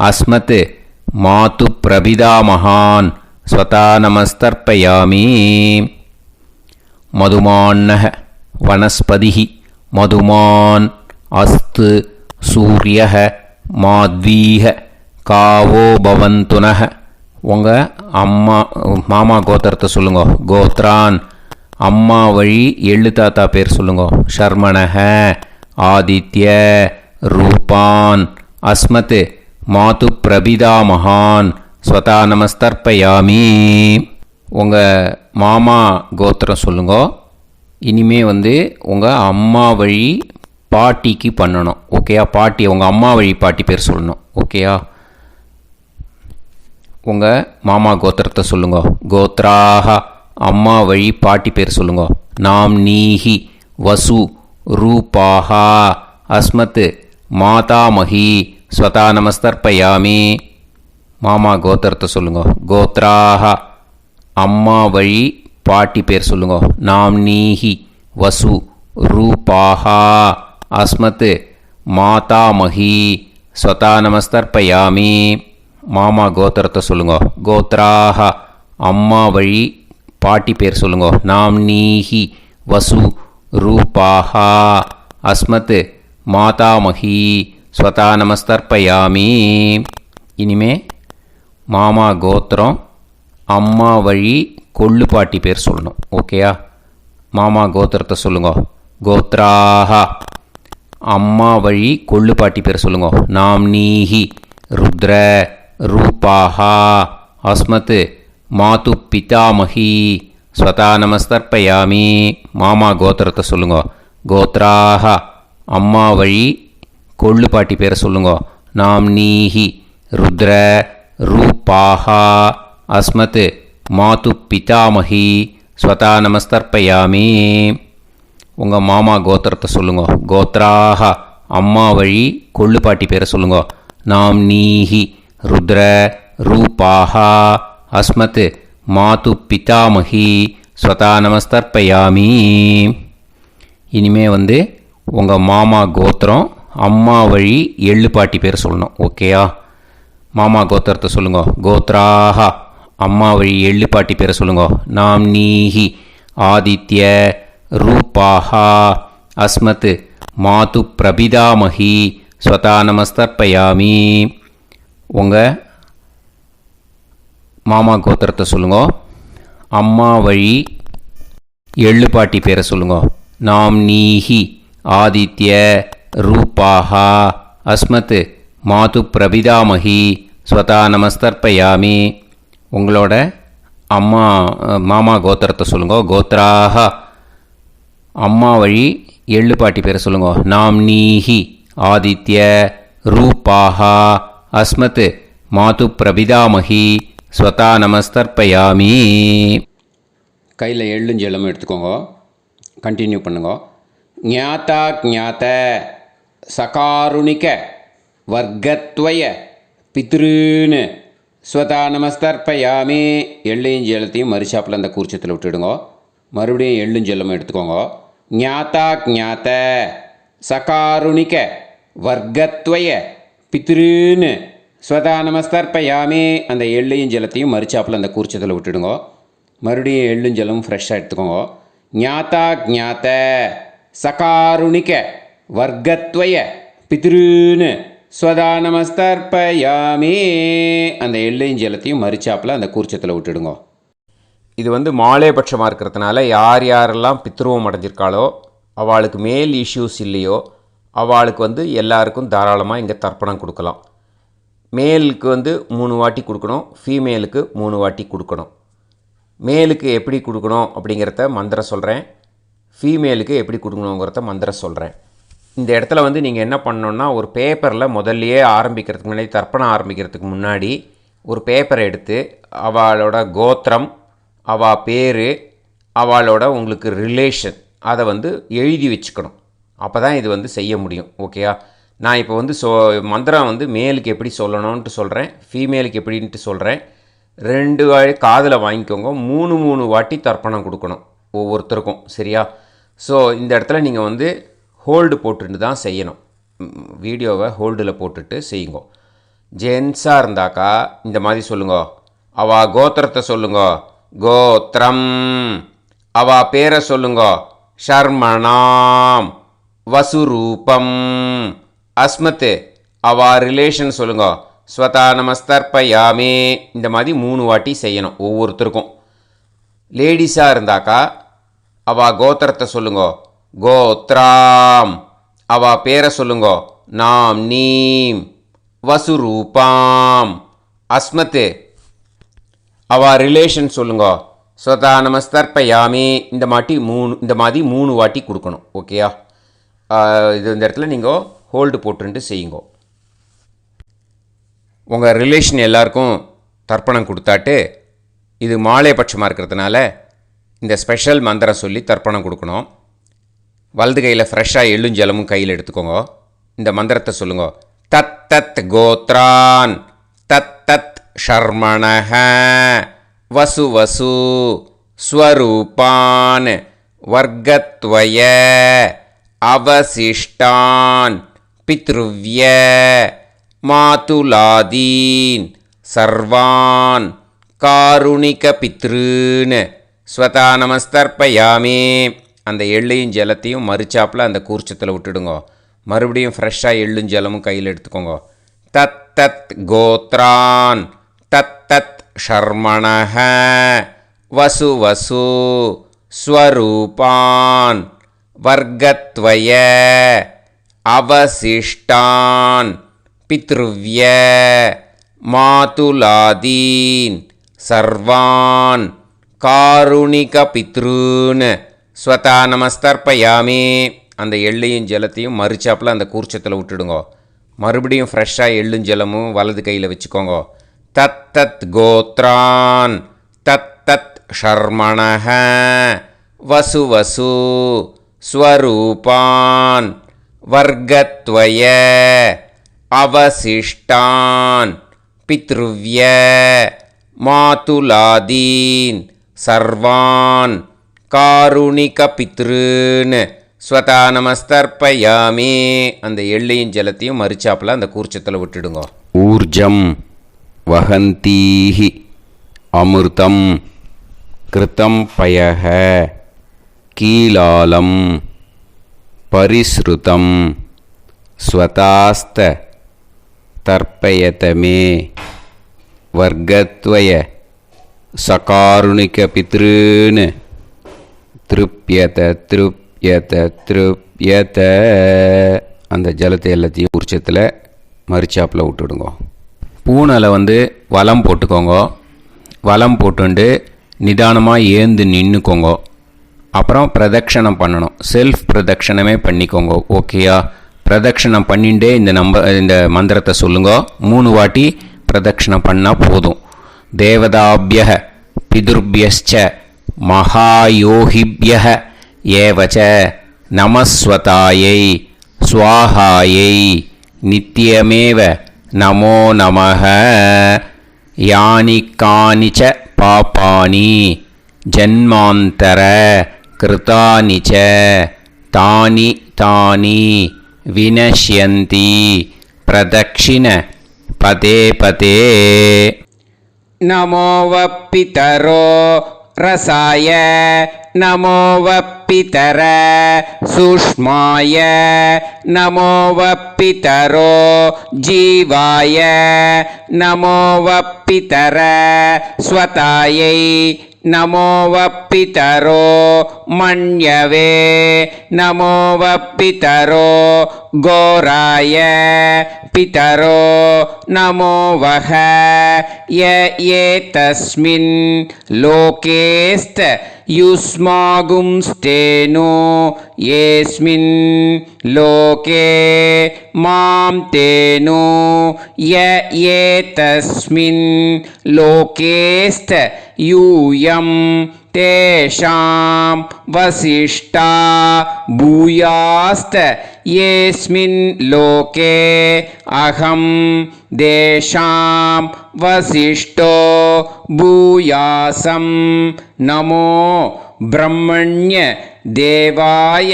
[SPEAKER 2] அஸ்மத் மாது பிரபிதாமகான் ஸ்வதா நமஸ்தர்ப்பயாமி. மதுமான்னஹ வனஸ்பதிஹி மதுமான் அஸ்து சூரியஹ மாத்வீஹ காவோ பவந்துனஹ. உங்கள் மாமா கோத்திரத்தை சொல்லுங்க. கோத்ரான் அம்மா வழி எள்ளு தாத்தா பேர் சொல்லுங்க. ஷர்மணஹ ஆதித்ய ரூபான் அஸ்மத் மாது பிரபிதாமகான் ஸ்வதா நமஸ்தர்ப்பயாமி. உங்கள் மாமா கோத்திரம் சொல்லுங்க. இனிமே உங்கள் அம்மா வழி பாட்டிக்கு பண்ணணும். ஓகேயா? பாட்டி உங்கள் அம்மா வழி பாட்டி பேர் சொல்லணும். ஓகேயா? உங்கள் மாமா கோத்திரத்தை சொல்லுங்க. கோத்ராக அம்மா வழி பாட்டி பேர் சொல்லுங்க. நாம் நீஹி வசு ரூபாஹா அஸ்மத் மாதாமகி ஸ்வதா நமஸ்தர்ப்பயாமி. மாமா கோத்திரத்தை சொல்லுங்க. கோத்ராக அம்மா வழி பாட்டி பேர் சொல்லுங்க. நாம் நீஹி வசு ரூபாஹா அஸ்மத் மாதாமகி ஸ்வதா நமஸ்தர்ப்பயாமி. மாமா கோத்திரத்தை சொல்லுங்க. கோத்ராக அம்மா வழி பாட்டி பேர் சொல்லுங்க. நாம் நீஹி வசு ரூபாஹா அஸ்மத் மாதாமகி ஸ்வதா நமஸ்தர்ப்பயாமி. இனிமே மாமா கோத்திரம் அம்மா வழி கொள்ளு பாட்டி பேர் சொல்லணும். ஓகேயா? மாமா கோத்திரத்தை சொல்லுங்க. கோத்ராஹ. அம்மா வழி கொள்ளுப்பாட்டி பேர் சொல்லுங்க. நாம்னீஹி ருத்ர ரூபாஹா அஸ்மத் மாது பிதாமகி ஸ்வதா நமஸ்தர்ப்பயாமி. மாமா கோத்திரத்தை சொல்லுங்க. கோத்ராஹ அம்மா வழி கொள்ளுப்பாட்டி பேரை சொல்லுங்க. நாம்னீஹி ருத்ர ரூபாஹா அஸ்மத் மாது பிதாமகி ஸ்வதா நமஸ்தர்ப்பயாமி. உங்கள் மாமா கோத்திரத்தை சொல்லுங்க. கோத்ராஹ அம்மா வழி கொள்ளுப்பாட்டி பேரை சொல்லுங்க. நாம்னீஹி ருத்ர ரூபாஹா அஸ்மத் மாது பிதாமகி ஸ்வதா நமஸ்தர்ப்பயாமி. இனிமே உங்கள் மாமா கோத்திரம் அம்மா வழி எள்ளுப்பாட்டி பேர் சொல்லணும். ஓகேயா? மாமா கோத்திரத்தை சொல்லுங்க. கோத்ராஹ அம்மா வழி எள்ளுப்பாட்டி பேரை சொல்லுங்க. நாம்னீஹி ஆதித்ய ரூபாஹா அஸ்மத் மாது பிரபிதாமகி ஸ்வதா நமஸ்தர்ப்பயாமி. உங்கள் மாமா கோத்திரத்தை சொல்லுங்க. அம்மா வழி எள்ளுப்பாட்டி பேரை சொல்லுங்க. நாம்னீஹி ஆதித்ய ரூபாஹா அஸ்மத் மாது பிரபிதாமகி ஸ்வதா நமஸ்தர்ப்பயாமி. உங்களோட மாமா கோத்திரத்தை சொல்லுங்க. கோத்ராஹ அம்மா வழி எள்ளுப்பாட்டி பேரை சொல்லுங்க. நாம்னீஹி ஆதித்ய ரூபாஹா அஸ்மத் மாது பிரபிதாமகி ஸ்வதா நமஸ்தர்ப்பயாமி. கையில் எள்ளும் ஜலமும் எடுத்துக்கோங்க. கண்டினியூ பண்ணுங்க. ஞாதா ஞாத சகாருணிக வர்க்கத்வய பித்ருன்னு ஸ்வதா நமஸ்தர்ப்பயாமி. எள்ளையும் ஜலத்தையும் மறுச்சாப்பில் அந்த கூர்ச்சத்தில் விட்டுடுங்க. மறுபடியும் எள்ளும் ஜலமும் எடுத்துக்கோங்க. ஞாதா ஞாத சகாருணிக வர்க்கத்வய பித்ருன்னு ஸ்வதா நமஸ்தர்ப்பயாமி. அந்த எள்ளையும் ஜலத்தையும் மறுச்சாப்பில் அந்த கூர்ச்சத்தில் விட்டுடுங்க. மறுபடியும் எள்ளும் ஜலமும் ஃப்ரெஷ்ஷாக எடுத்துக்கோங்க. ஞாதா ஞாத சகாருணிக வர்க்கத்வய பித்ருன்னு ஸ்வதா நமஸ்தர்ப்பயாமி. அந்த எள்ளையும் ஜலத்தையும் மறுச்சாப்பில் அந்த கூர்ச்சத்தில் விட்டுடுங்க.
[SPEAKER 1] இது மாலேபட்சமாக இருக்கிறதுனால யார் யாரெல்லாம் பித்ருவம் அடைஞ்சிருக்காளோ அவளுக்கு மேல் இஷ்யூஸ் இல்லையோ அவளுக்கு எல்லாருக்கும் தாராளமாக இங்கே தர்ப்பணம் கொடுக்கலாம். மேலுக்கு 3 வாட்டி கொடுக்கணும், ஃபீமேலுக்கு 3 வாட்டி கொடுக்கணும். மேலுக்கு எப்படி கொடுக்கணும் அப்படிங்கிறத மந்திரம் சொல்கிறேன், ஃபீமேலுக்கு எப்படி கொடுக்கணுங்கிறத மந்திரம் சொல்கிறேன். இந்த இடத்துல நீங்கள் என்ன பண்ணணுன்னா, ஒரு பேப்பரில் முதல்லையே ஆரம்பிக்கிறதுக்கு முன்னாடி, தர்ப்பணம் ஆரம்பிக்கிறதுக்கு முன்னாடி ஒரு பேப்பரை எடுத்து அவளோட கோத்திரம், அவள் பேர், அவளோட உங்களுக்கு ரிலேஷன் அதை எழுதி வச்சுக்கணும். அப்போ தான் இது செய்ய முடியும். ஓகேயா? நான் இப்போ மந்திரம் மேலுக்கு எப்படி சொல்லணும்ன்ட்டு சொல்கிறேன், ஃபீமேலுக்கு எப்படின்ட்டு சொல்கிறேன். 2 காதில் வாங்கிக்கோங்க. 3 வாட்டி தர்ப்பணம் கொடுக்கணும் ஒவ்வொருத்தருக்கும். சரியா? ஸோ இந்த இடத்துல நீங்கள் ஹோல்டு போட்டுட்டு தான் செய்யணும். வீடியோவை ஹோல்டில் போட்டுட்டு செய்யுங்க. ஜென்ஸாக இருந்தாக்கா இந்த மாதிரி சொல்லுங்க. அவள் கோத்திரத்தை சொல்லுங்க. கோத்திரம். அவள் பேரை சொல்லுங்க. ஷர்மணாம் வசுரூபம் அஸ்மத். அவள் ரிலேஷன் சொல்லுங்க. ஸ்வதா நமஸ்தர்ப்பயாமி. இந்த மாதிரி 3 வாட்டி செய்யணும் ஒவ்வொருத்தருக்கும். லேடிஸாக இருந்தாக்கா அவள் கோத்திரத்தை சொல்லுங்க. கோத்ராம். அவள் பேரை சொல்லுங்க. நாம் நீம் வசுரூபாம் அஸ்மத். அவள் ரிலேஷன் சொல்லுங்க. ஸ்வதா நமஸ்தர்ப்பயாமி. இந்த மாதிரி 3 வாட்டி கொடுக்கணும். ஓகேயா? இந்த இடத்துல நீங்கள் ஹோல்டு போட்டுட்டு செய்யுங்க. உங்கள் ரிலேஷன் எல்லாருக்கும் தர்ப்பணம் கொடுத்தாட்டு, இது மாலைபட்சமாக இருக்கிறதுனால இந்த ஸ்பெஷல் மந்திரம் சொல்லி தர்ப்பணம் கொடுக்கணும். வலது கையில் ஃப்ரெஷ்ஷாக எள்ளும் ஜலமும் கையில் எடுத்துக்கோங்க. இந்த மந்திரத்தை சொல்லுங்க. தத் தத் கோத்ரான் தத் தத் ஷர்மணஹ வசு வசு ஸ்வரூபான் வர்க்கத்வய அவசிஷ்டான் பித்ருவ்ய மாதுலாதீன் சர்வான் காருணிக பித்ருன்னு ஸ்வதா நமஸ்தர்ப்பயாமி. அந்த எள்ளையும் ஜலத்தையும் மறுச்சாப்பில் அந்த கூர்ச்சத்தில் விட்டுடுங்க. மறுபடியும் ஃப்ரெஷ்ஷாக எள்ளும் ஜலமும் கையில் எடுத்துக்கோங்க. தத் தத் கோத்ரான் தத் தத் ஷர்மணஹ வசு வசு ஸ்வரூபான் வர்க்கத்வய அவசிஷ்டான் பித்ருவ்ய மாதுலாதீன் சர்வான் காருணிக பித்ருன் ஸ்வதா நமஸ்தர்ப்பயாமி. அந்த எள்ளையும் ஜலத்தையும் மறுச்சாப்பில் அந்த கூர்ச்சத்தில் விட்டுடுங்கோ. மறுபடியும் ஃப்ரெஷ்ஷாக எள்ளும் ஜலமும் வலது கையில் வச்சுக்கோங்க. தத்தத் கோத்ரான் தத்தத் ஷர்மணஹ வசு வசு ஸ்வரூபான் வர்க்கத்வய அவசிஷ்டான் பித்ருவ்ய மாதுலாதீன் சர்வான் காருணிக பித்ருன் ஸ்வதா நமஸ்தர்ப்பயாமி. அந்த எள்ளையும் ஜலத்தையும் மறுச்சாப்பில் அந்த கூர்ச்சத்தில் விட்டுடுங்க.
[SPEAKER 2] ஊர்ஜம் வஹந்தீஹி அமிர்தம் கிருதம் பயஹ கீலாலம் பரிஸ்ருதம் ஸ்வதாஸ்த தர்ப்பயதமே வர்க்கத்வய சகாருணிக பித்ருன் திருப்யத திருப்யத திருப்யத. அந்த ஜலத்தை எல்லாத்தையும் உரிச்சத்தில் மறுச்சாப்பில் விட்டுடுங்க. பூனலை வலம் போட்டுக்கோங்க. வலம் போட்டுண்டு நிதானமாக ஏந்து நின்றுக்கோங்க. அப்புறம் பிரதட்சணம் பண்ணணும். செல்ஃப் பிரதட்சணமே பண்ணிக்கோங்க. ஓகேயா? பிரதட்சணம் பண்ணிண்டே இந்த மந்திரத்தை சொல்லுங்க. 3 வாட்டி பிரதட்சணம் பண்ணால் போதும். தேவதாபிய பிதுர்பியச்ச மகாயோகிபிய ஏவச்ச நமஸ்வதாயை ஸ்வாஹாயை நித்யமேவ நமோ நமஹ. யானி கானிச்ச பாபானி ஜன்மாந்தர கிருதானி ச தானி தானி வினஷ்யந்தி பிரதக்ஷிண பதே பதே. நமோ வப்பிதரோ ரசாய நமோ வப்பிதர சூஷ்மாய நமோ வப்பிதரோ ஜீவாய நமோ வப்பிதர ஸ்வதாயை நமோ வப்பிதரோ மண்யவே நமோ வப்பிதரோ கோராய பிதரோ நமோ வஹ. ஏதஸ்மின் லோகேஸ்த யுஸ்மாகும்ஸ்தேனோ ஏஸ்மின் லோகே மாம் தேனோ. ஏதஸ்மின் லோகேஸ்த யூயம் தேஷாம் வசிஷ்டா பூயாஸ்த ஏஸ்மின் லோகே அகம் தேஷாம் வசிஷ்டோ பூயாசம். நமோ பிரம்மண்ய தேவாய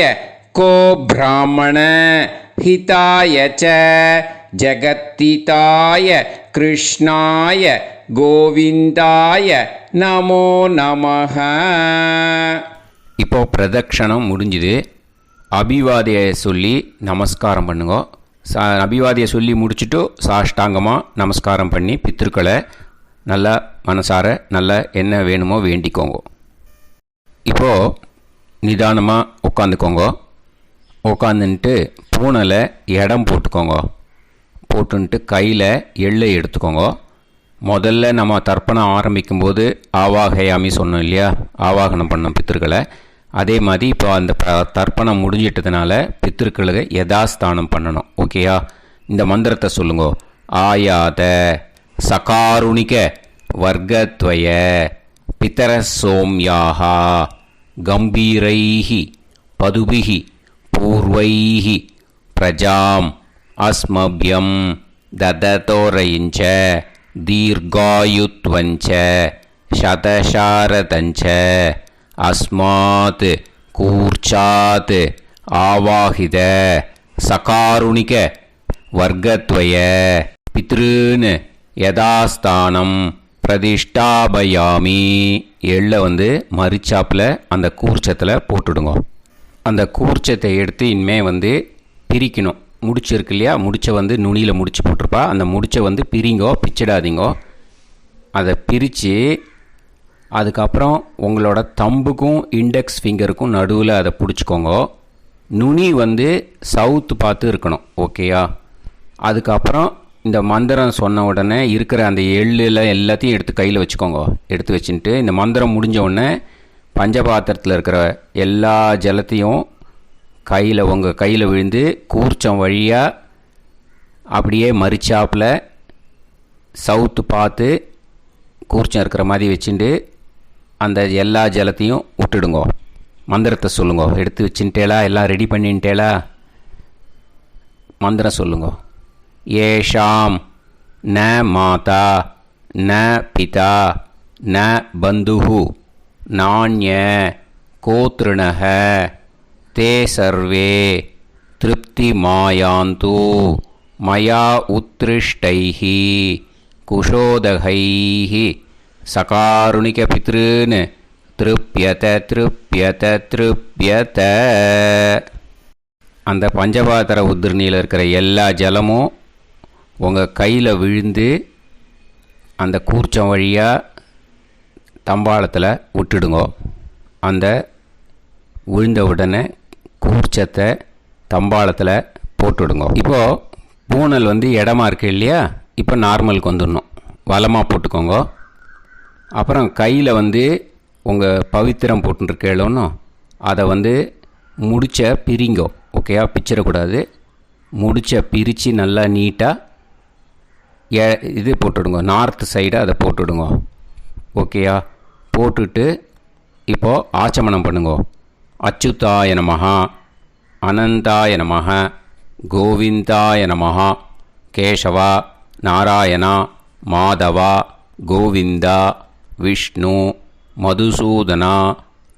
[SPEAKER 2] கோ பிராமண ஹிதாய ச ஜகத்திதாய கிருஷ்ணாய கோவிந்தாய நமோ நமஹ. இப்போ பிரதட்சணம் முடிஞ்சுது. அபிவாதியை சொல்லி நமஸ்காரம் பண்ணுங்க. அபிவாதியை சொல்லி முடிச்சுட்டு சாஷ்டாங்கமாக நமஸ்காரம் பண்ணி பித்திருக்களை நல்லா மனசார நல்லா என்ன வேணுமோ வேண்டிக்கோங்க. இப்போது நிதானமாக உட்காந்துக்கோங்க. உட்காந்துன்ட்டு பூனலை இடம் போட்டுக்கோங்க. போட்டுன்ட்டு கையில் எள்ளை எடுத்துக்கோங்க. முதல்ல நம்ம தர்ப்பணம் ஆரம்பிக்கும்போது ஆவாகயாமி சொன்னோம் இல்லையா? ஆவாகனம் பண்ணோம் பித்திருக்களை. அதே மாதிரி இப்போ அந்த தர்ப்பணம் முடிஞ்சிட்டதுனால பித்திருக்களுக்கு யதாஸ்தானம் பண்ணணும். ஓகேயா? இந்த மந்திரத்தை சொல்லுங்க. ஆயாத சகாருணிக வர்க்கத்வய பிதர சோம்யாஹா கம்பீரைஹி பதுபிஹி பூர்வைஹி பிரஜாம் அஸ்மபியம் தததோரயிஞ்ச தீர்காயுத்வஞ்ச சதசாரதஞ்ச அஸ்மாத் கூர்ச்சாத் ஆவாஹித சகாருணிக வர்க்கத்வய பித்ருன் யதாஸ்தானம் பிரதிஷ்டாபயாமி. எள்ளை மரிச்சாப்பில் அந்த கூர்ச்சத்தில் போட்டுடுங்க. அந்த கூர்ச்சத்தை எடுத்து இனிமேல் பிரிக்கணும். முடிச்சு இருக்கு இல்லையா? முடிச்சை நுனியில் முடிச்சு போட்டிருப்பா. அந்த முடிச்சை பிரிங்கோ, பிச்சிடாதீங்கோ. அதை பிரித்து அதுக்கப்புறம் உங்களோட தம்புக்கும் இண்டெக்ஸ் ஃபிங்கருக்கும் நடுவில் அதை பிடிச்சிக்கோங்க. நுனி வந்து சவுத்து பார்த்து இருக்கணும். ஓகேயா? அதுக்கப்புறம் இந்த மந்திரம் சொன்ன உடனே இருக்கிற அந்த எள்ளில் எல்லாத்தையும் எடுத்து கையில் வச்சுக்கோங்க. எடுத்து வச்சுட்டு இந்த மந்திரம் முடிஞ்ச உடனே பஞ்சபாத்திரத்தில் இருக்கிற எல்லா ஜலத்தையும் உங்கள் கையில் விழுந்து கூர்ச்சம் வழியாக அப்படியே மறிச்சாப்பில் சவுத்து பார்த்து கூர்ச்சம் இருக்கிற மாதிரி வச்சுட்டு அந்த எல்லா ஜலத்தையும் விட்டுடுங்கோ. மந்திரத்தை சொல்லுங்க. எடுத்து வச்சுட்டேலா? எல்லாம் ரெடி பண்ணிட்டேலா? மந்திரம் சொல்லுங்க. ஏஷாம் ந மாதா ந பிதா ந பந்துஹு நாண்ய கோத்ருணஹ தே சர்வே திருப்தி மாயாந்து மயா உத்ருஷ்டைஹி குஷோதகைஹி சகாருணிக பித்ருன் திருப்யத திருப்யத திருப்யத. அந்த பஞ்சபாத்திர உதிரணியில் இருக்கிற எல்லா ஜலமும் உங்கள் கையில் விழுந்து அந்த கூர்ச்சம் வழியாக தம்பாளத்தில் விட்டுடுங்கோ. அந்த விழுந்த உடனே கூர்ச்சத்தை தம்பாளத்தில் போட்டுவிடுங்க. இப்போது பூனல் வந்து இடமா இருக்குது இல்லையா? இப்போ நார்மலுக்கு வந்துடணும். வலமாக போட்டுக்கோங்க. அப்புறம் கையில் வந்து உங்கள் பவித்திரம் போட்டுருக்கேளோன்னு அதை வந்து முடிச்ச பிரிங்கோ. ஓகேயா? பிச்சிடக்கூடாது. முடிச்ச பிரித்து நல்லா நீட்டாக இது போட்டுவிடுங்க. நார்த்து சைடு அதை போட்டுவிடுங்க. ஓகேயா? போட்டுட்டு இப்போது ஆச்சமனம் பண்ணுங்க. அச்சுதாய நமஹ அனந்தாய நமஹ கோவிந்தாய நமஹ கேசவா நாராயணா மாதவா கோவிந்தா விஷ்ணு மதுசூதனா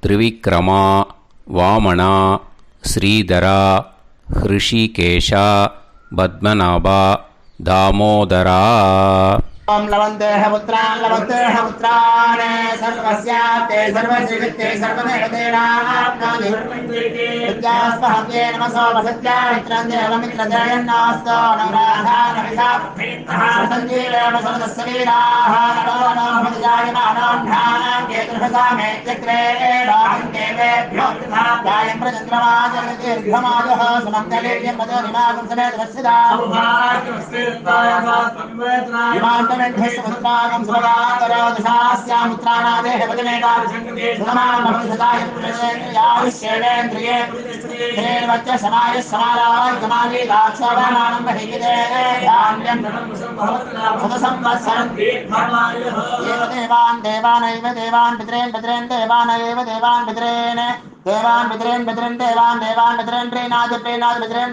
[SPEAKER 2] திரிவிக்ரமா வாமனா ஸ்ரீதரா ஹிருஷிகேஷா பத்மநாபா தாமோதரா.
[SPEAKER 4] ओम लवन्तेह पुत्रान् सर्वस्याप्ते सर्वश्रीवित्ते सर्वदेवतेनाप्नोति विद्यास्पहव्ये नमसो वसत्या मित्रं देवमित्रजयन्नास्तो नवराधानविषाप्तः समदस्सवीराः नमो नमः जायमानोऽन्धानां केतुर्भसामे चक्रे देवेभ्यो जायं प्रचन्द्रमाजगदीर्घमायुः सुमङ्गलेयं मदोनिमागं समेतवस्यदा इमान्तमेध्यस्वपुत्रागं सुभगान्तरोदशास्यामुत्राणादेह पदमेकाभिषङ्कृते सुधमानमभिषदाय पुरुषेन्द्रियाविश्येवेन्द्रिये धेर्वच्च समायः समाराय समाली दाक्षाभामानं महिगिदे धान्यं सदसंवत्सरं एव देवान् देवान् पितॄन् देवानैव देवान् पितॄन् देवान् पितॄन्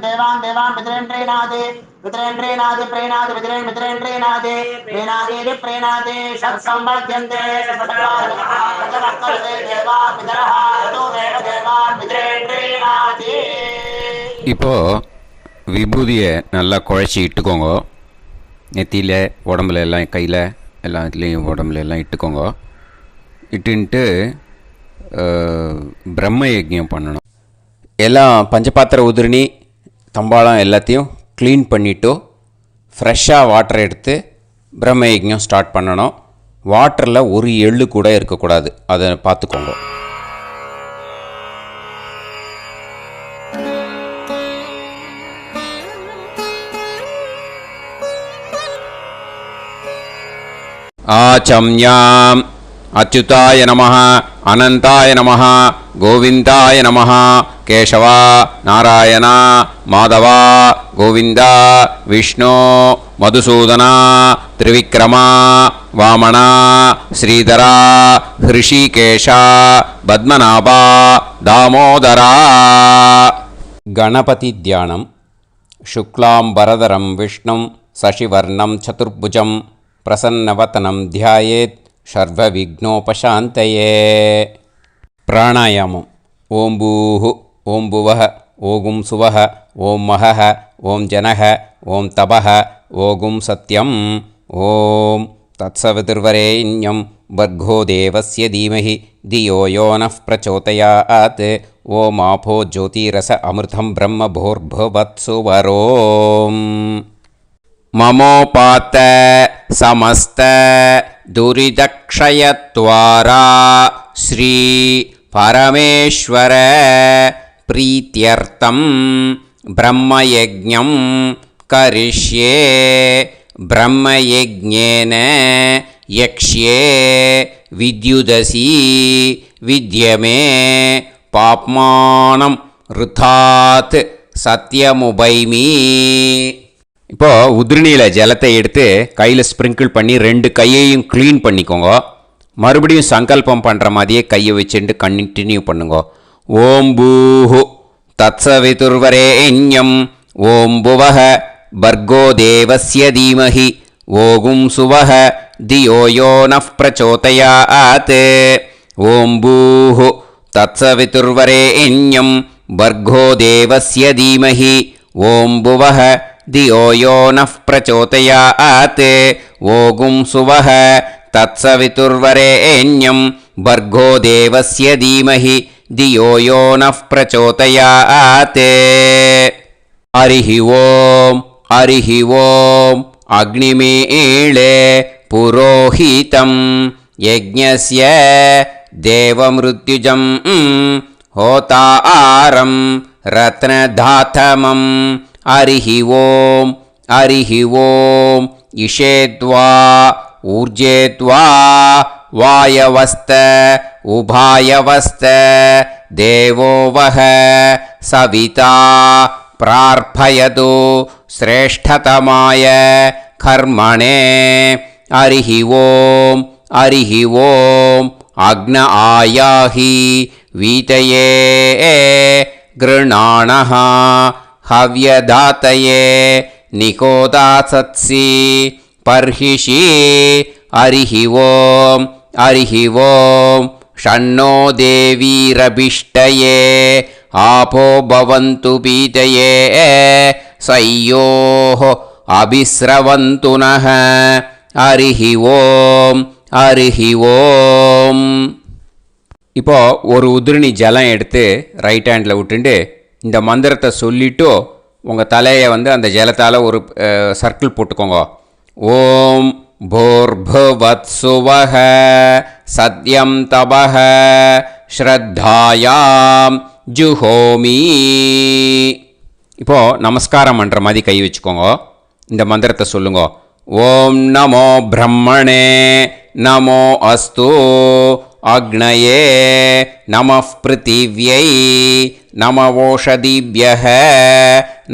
[SPEAKER 4] देवान् पितॄन् प्रीणादि पितॄन् देवान् पितॄन् प्रीणादि प्रीणादि प्रीणादि षट्संवर्ध्यन्ते देवान् पितरः देवान् पितॄन् प्रीणादि.
[SPEAKER 2] இப்போது விபூதியை நல்லா குழச்சி இட்டுக்கோங்க. நெத்தியில் உடம்புல எல்லாம் கையில் எல்லா இதுலேயும் உடம்புல எல்லாம் இட்டுக்கோங்க. இட்டுன்ட்டு பிரம்ம யஜ்ஞம் பண்ணணும். எல்லாம் பஞ்சபாத்திர உதிரணி தம்பாளம் எல்லாத்தையும் க்ளீன் பண்ணிவிட்டு ஃப்ரெஷ்ஷாக வாட்டர் எடுத்து பிரம்ம யஜ்ஞம் ஸ்டார்ட் பண்ணணும். வாட்டரில் ஒரு எள்ளு கூட இருக்கக்கூடாது. அதை பார்த்துக்கோங்க. ஆச்சம்யாம் அச்சுதாய நமஹ அனந்தாய நமஹ கோவிந்தாய நமஹ கேசவா நாராயணா மாதவா கோவிந்தா விஷ்ணு மதுசூதனா திரிவிக்ரமா வாமனா ஸ்ரீதரா ஹிருஷிகேஷா பத்மநாபா தாமோதரா. கணபதி தியானம். சுக்லாம்பரதரம் விஷ்ணும் சசிவர்ணம் சதுர்புஜம் பிரசன்னவதனம் தியாயேத் சர்வவிக்னோபசாந்தயே. பிராணாயாமம். ஓம் பூஹு ஓம் புவஹ ஓகும் சுவஹ ஓம் மஹஹ ஓம் ஜனஹ ஓம் தபஹ ஓகும் சத்யம். ஓம் தத்சவிதுர்வரேண்யம் வர்கோ தேவஸ்ய தீமஹி தியோ யோ நः பிரச்சோதயாத். ஓம் ஆபோ ஜோதிரஸ அமிர்தம் பிரம்ம போர்புவத்சு வரோம். மமோபாத்த சமஸ்த துரிதக்ஷயத்வாரா ஸ்ரீ பரமேஸ்வர प्रीत्यर्थं ब्रह्मयज्ञं करिष्ये ब्रह्मयज्ञेन यक्ष्ये विद्युदसि विद्यमे पाप्मानं ऋथात् சத்தியமுபைமி. இப்போது உதிரணியில் ஜலத்தை எடுத்து கையில் ஸ்ப்ரிங்கிள் பண்ணி 2 கையையும் க்ளீன் பண்ணிக்கோங்க. மறுபடியும் சங்கல்பம் பண்ணுற மாதிரியே கையை வச்சுட்டு கண்டினியூ பண்ணுங்க. ஓம் பூஹு தத்சவிதுர்வரேண்யம் ஓம் புவஹ பர்கோ தேவஸ்ய தீமஹி ஓகும் சுவஹ தியோ யோ நஃப் பிரச்சோதயாத். ஓம் பூஹு தத்சவிதுர்வரேண்யம் भर्गो देवस्य धीमहि ओं भुवः धियो यो नः प्रचोदयात्. ओगुं सुवः तत्सवितुर्वरेण्यं भर्गो देवस्य धीमहि धियो यो नः प्रचोदयात्. हरिः ओं अग्निमीळे पुरोहितं यज्ञस्य देवमृत्युजं होतारं रत्नधातमं. हरिः ओं इषेद्वा ऊर्जेद्वा वायवस्त उभायवस्त देवो वः सविता प्रार्थयतु श्रेष्ठतमाय कर्मणे. हरिः ओं अग्न आयाहि वीतये गृणाणः हव्यदातये निकोदासत्सि पर्हिषि. हरिः ओं षण्णो देवीरभिष्टये आपो भवन्तु पीतये सयोः अभिस्रवन्तु नः. हरिः ओं. இப்போது ஒரு உதிரணி ஜலம் எடுத்து ரைட் ஹேண்டில் விட்டுண்டு இந்த மந்திரத்தை சொல்லிவிட்டு உங்கள் தலையை அந்த ஜலத்தால் ஒரு சர்க்கிள் போட்டுக்கோங்க. ஓம் भूर्भुवत्सुवः सत्यं तपः ஸ்ரத்தாயாம் ஜுஹோமி. இப்போது நமஸ்காரம் பண்ணுற மாதிரி கை வச்சுக்கோங்க. இந்த மந்திரத்தை சொல்லுங்க. ஓம் நமோ பிரம்மணே நமோ அஸ்து அக்னயே நமः பிருத்திவ்யை நமவோஷதிभ्यः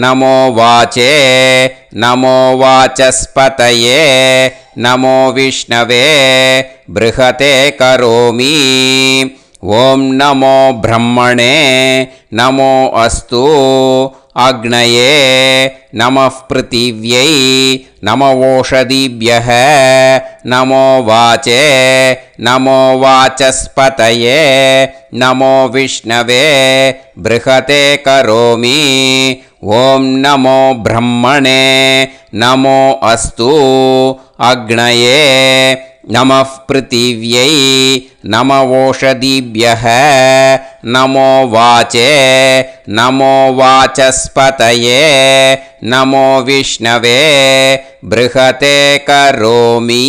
[SPEAKER 2] நமோ வாச்சே நமோ வாசஸ்பதயே நமோ விஷ்ணவே ப்ருஹதே கரோமி. ஓம் நமோ பிரம்மணே நமோ அஸ்து அக்னயே நமः பிருத்திவ்யை நமவோஷதிभ्यः நமோ வாச்சே நமோ வாசஸ்பதயே நமோ விஷ்ணவே ப்ருஹதே கரோமி. ஓம் நமோ பிரம்மணே நமோ அஸ்து அக்னயே நமः பிருத்திவ்யை நமவோஷதிभ्यः நமோ வாச்சே நமோ வாசஸ்பதயே நமோ விஷ்ணவே ப்ருஹதே கரோமி.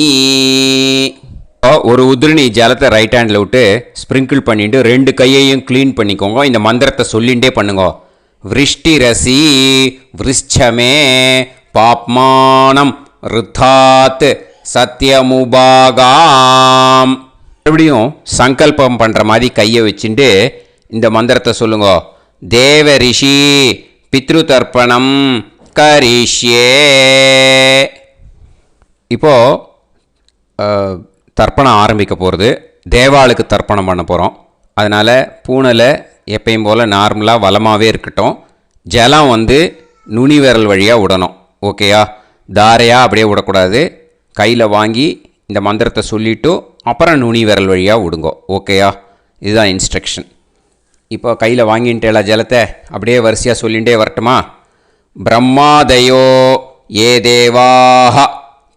[SPEAKER 2] ஒரு உதிரணி ஜலத்தை ரைட் ஹேண்டில் விட்டு ஸ்ப்ரிங்கிள் பண்ணிட்டு 2 கையையும் க்ளீன் பண்ணிக்கோங்க. இந்த மந்திரத்தை சொல்லிகிட்டே பண்ணுங்க. விருஷ்டிரசி விருஷ்சமே பாப்மானம் ருத்தாத் சத்யமுபாகாம். மறுபடியும் சங்கல்பம் பண்ணுற மாதிரி கையை வச்சுட்டு இந்த மந்திரத்தை சொல்லுங்க. தேவ ரிஷி பித்ரு தர்ப்பணம் கரிஷ்யே. இப்போது தர்ப்பணம் ஆரம்பிக்க போகிறது. தேவாளுக்கு தர்ப்பணம் பண்ண போகிறோம். அதனால் பூனையில் எப்பயும் போல் நார்மலாக வளமாகவே இருக்கட்டும். ஜலம் நுனி விரல் வழியாக விடணும். ஓகேயா? தாரையாக அப்படியே விடக்கூடாது. கையில் வாங்கி இந்த மந்திரத்தை சொல்லிவிட்டு அப்புறம் நுனி விரல் வழியாக விடுங்கோ. ஓகேயா? இதுதான் இன்ஸ்ட்ரக்ஷன். இப்போ கையில் வாங்கிட்டேல ஜலத்தை அப்படியே வரிசையாக சொல்லிகிட்டே வரட்டுமா? பிரம்மாதயோ ஏ தேவாஹ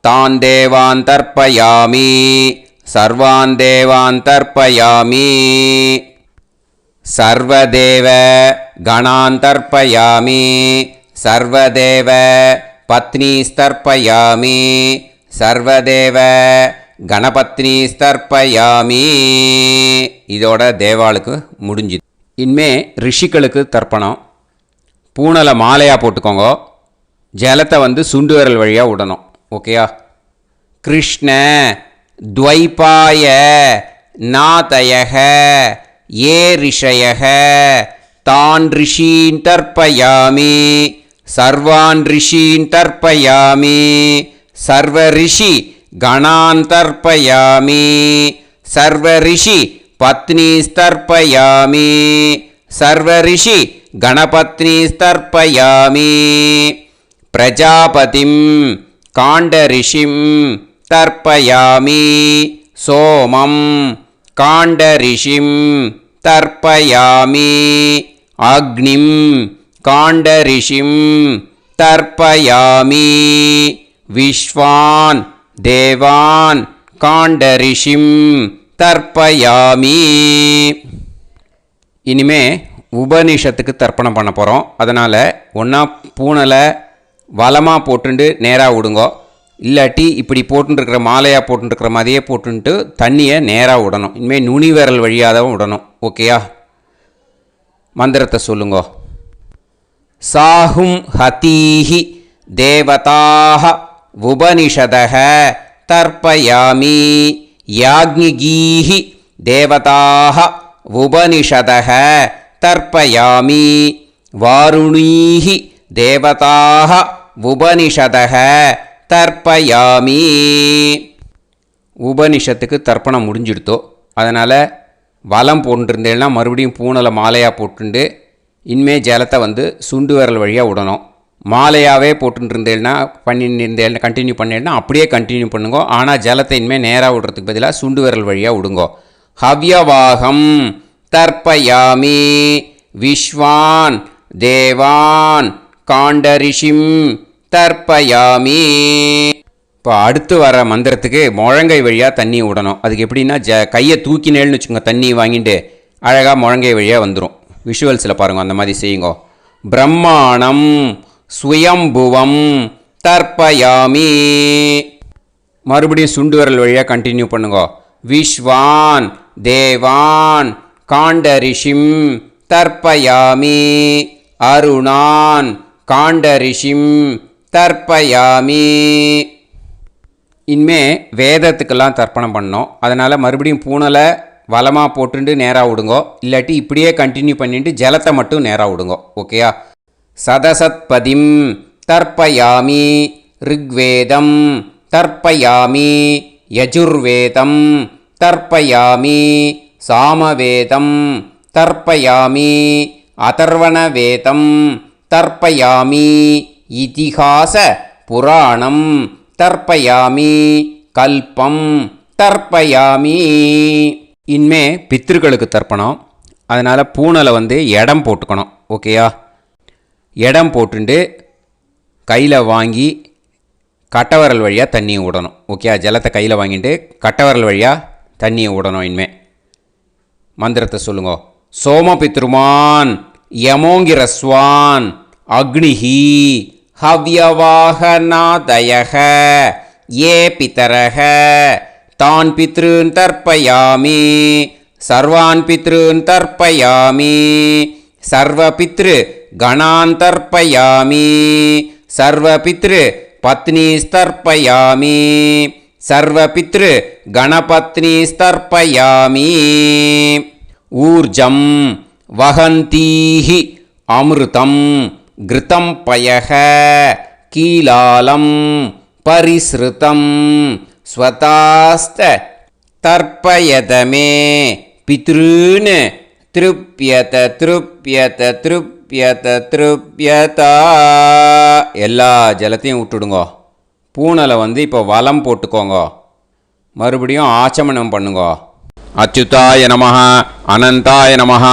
[SPEAKER 2] தான் தேவான் தர்ப்பயாமி சர்வான் தேவான் தர்ப்பயாமி சர்வதேவ கணான் தர்ப்பயாமி சர்வதேவ பத்னீஸ்தர்ப்பயாமி சர்வதேவ கணபத்னீஸ்தர்ப்பயாமி. இதோட தேவாளுக்கு முடிஞ்சுது. இனிமே ரிஷிகளுக்கு தர்ப்பணம். பூனலை மாலையாக போட்டுக்கோங்க. ஜலத்தை வந்து சுண்டு விரல் வழியாக விடணும். ஓகேயா? கிருஷ்ண துவைபாய நாதயக ஏ ரிஷயக தான் ரிஷீன் தர்ப்பயாமி சர்வான் ரிஷீன் தர்ப்பயாமி சர்வ ரிஷி கணான் தர்ப்பயாமி சர்வ ரிஷி பத்னீஸ்தர்ப்பயாமி சர்வ ரிஷி கணபத்னீஸ்தர்ப்பயாமி பிரஜாபதிம் காண்டரிஷிம் தர்ப்பயாமி சோமம் காண்டரிஷிம் தர்ப்பயாமி அக்னிம் காண்டரிஷிம் தர்ப்பயாமி விஸ்வான் தேவான் காண்டரிஷிம் தர்ப்பயாமி. இனிமே உபனிஷத்துக்கு தர்ப்பணம் பண்ண போகிறோம். அதனால் ஒன்றா பூனலை வலமாக போட்டுண்டு நேராக விடுங்கோ. இல்லாட்டி இப்படி போட்டுருக்கிற மாலையாக போட்டுருக்கிற மாதிரியே போட்டுன்ட்டு தண்ணியை நேராக விடணும். இனிமேல் நுனி விரல் வழியாக தான் விடணும். ஓகேயா? மந்திரத்தை சொல்லுங்கோ. சாஹும் ஹதீஹி தேவதாக உபனிஷதக தர்ப்பயாமி யாக்ஞிகீஹி தேவதாக உபனிஷதக தர்ப்பயாமி வாருணீஹி தேவதாக உபனிஷதக தர்ப்பயாமி. உபனிஷத்துக்கு தர்ப்பணம் முடிஞ்சிடுத்தோ. அதனால் வலம் போட்டுருந்தேன்னா மறுபடியும் பூனலை மாலையாக போட்டுண்டு இனிமே ஜலத்தை வந்து சுண்டு விரல் வழியாக விடணும். மாலையாகவே போட்டுருந்தேன்னா பண்ணியிருந்தேன் கண்டினியூ பண்ணேன்னா அப்படியே கண்டினியூ பண்ணுங்க. ஆனால் ஜலத்தை இனிமேல் நேராக விடுறதுக்கு பதிலாக சுண்டு விரல் வழியாக விடுங்கோ. ஹவ்யவாகம் தர்ப்பயாமி விஸ்வான் தேவான் காண்டரிஷிம் தர்ப்பயாமி. இப்போ அடுத்து வர மந்திரத்துக்கு முழங்கை வழியாக தண்ணி விடணும். அதுக்கு எப்படின்னா கையை தூக்கினேன்னு வச்சுக்கோங்க, தண்ணி வாங்கிட்டு அழகாக முழங்கை வழியாக வந்துடும். விஷுவல்ஸில் பாருங்கள், அந்த மாதிரி செய்யுங்க. பிரம்மாணம் ஸ்வயம்புவம் தர்ப்பயாமி. மறுபடியும் சுண்டு விரல் வழியாக கண்டினியூ பண்ணுங்க. விஸ்வான் தேவான் காண்டரிஷிம் தர்ப்பயாமி அருணான் காண்டரிஷிம் தர்ப்பயாமி. இனிமே வேதத்துக்கெல்லாம் தர்ப்பணம் பண்ணோம். அதனால் மறுபடியும் பூனலை வலமாக போட்டுட்டு நேராக விடுங்கோ. இல்லாட்டி இப்படியே கண்டினியூ பண்ணிட்டு ஜலத்தை மட்டும் நேராக விடுங்கோ. ஓகேயா? சதசத்பதிம் தர்ப்பயாமி ரிக்வேதம் தர்ப்பயாமி யஜுர்வேதம் தர்ப்பயாமி சாமவேதம் தர்ப்பயாமி அதர்வணவேதம் தர்ப்பயாமி இதிஹாச புராணம் தர்ப்பயாமி கல்பம் தர்ப்பயாமி. இனிமே பித்ருக்களுக்கு தர்ப்பணம். அதனால் பூனலை வந்து இடம் போட்டுக்கணும். ஓகேயா? இடம் போட்டுண்டு கையில் வாங்கி கட்டவரல் வழியாக தண்ணியை விடணும். ஓகே? ஜலத்தை கையில் வாங்கிட்டு கட்டவரல் வழியாக தண்ணியை விடணும். இனிமே மந்திரத்தை சொல்லுங்க. சோமபித்ருமான் யமோங்கிரஸ்வான் அக்னிஹி ஹவ்யவாகநாதயக ஏ பிதரக தான் பித்ருன் தர்ப்பயாமி சர்வான் பித்ருன் தர்ப்பயாமி சர்வ பித்ரு கணான் தர்ப்பயாமி சர்வ பித்ரு பத்னீஸ்தர்ப்பயாமி சர்வ பித்ரு கணபத்னீஸ்தர்ப்பயாமி. ஊர்ஜம் வஹந்தீஹி அமிர்தம் கிருதம் பயக கீலாலம் பரிஸ்ருதம் ஸ்வதாஸ்த தர்ப்பயதமே பித்ருன் திருப்யத திருப்யத திருப்யத திருப்யதா. எல்லா ஜலத்தையும் விட்டுடுங்கோ. பூனலை வந்து இப்போ வலம் போட்டுக்கோங்க. மறுபடியும் ஆச்சமனம் பண்ணுங்க. அச்சுதாய நமஹ அனந்தாய நமஹ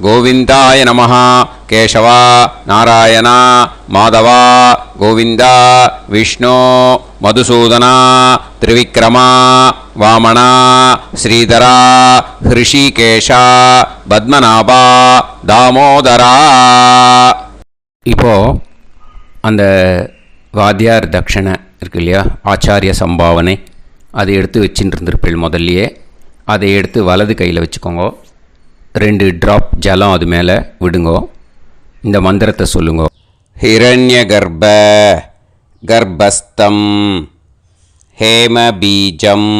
[SPEAKER 2] கோவிந்தாய நமஹ கேசவா நாராயணா மாதவா கோவிந்தா விஷ்ணு மதுசூதனா திரிவிக்ரமா வாமனா ஸ்ரீதரா ஹிருஷிகேஷா பத்மநாபா தாமோதரா. இப்போது அந்த வாத்தியார் தட்சணை இருக்கு இல்லையா, ஆச்சாரிய சம்பாவனை, அதை எடுத்து வச்சுட்டு இருந்திருப்பேள் முதல்லையே. அதை எடுத்து வலது கையில் வச்சுக்கோங்க. 2 ட்ராப் ஜலம் அது மேலே விடுங்கோ. இந்த மந்திரத்தை சொல்லுங்கோ. ஹிரண்யகர்ப்ப கர்ப்பஸ்தம் ஹேமபீஜம்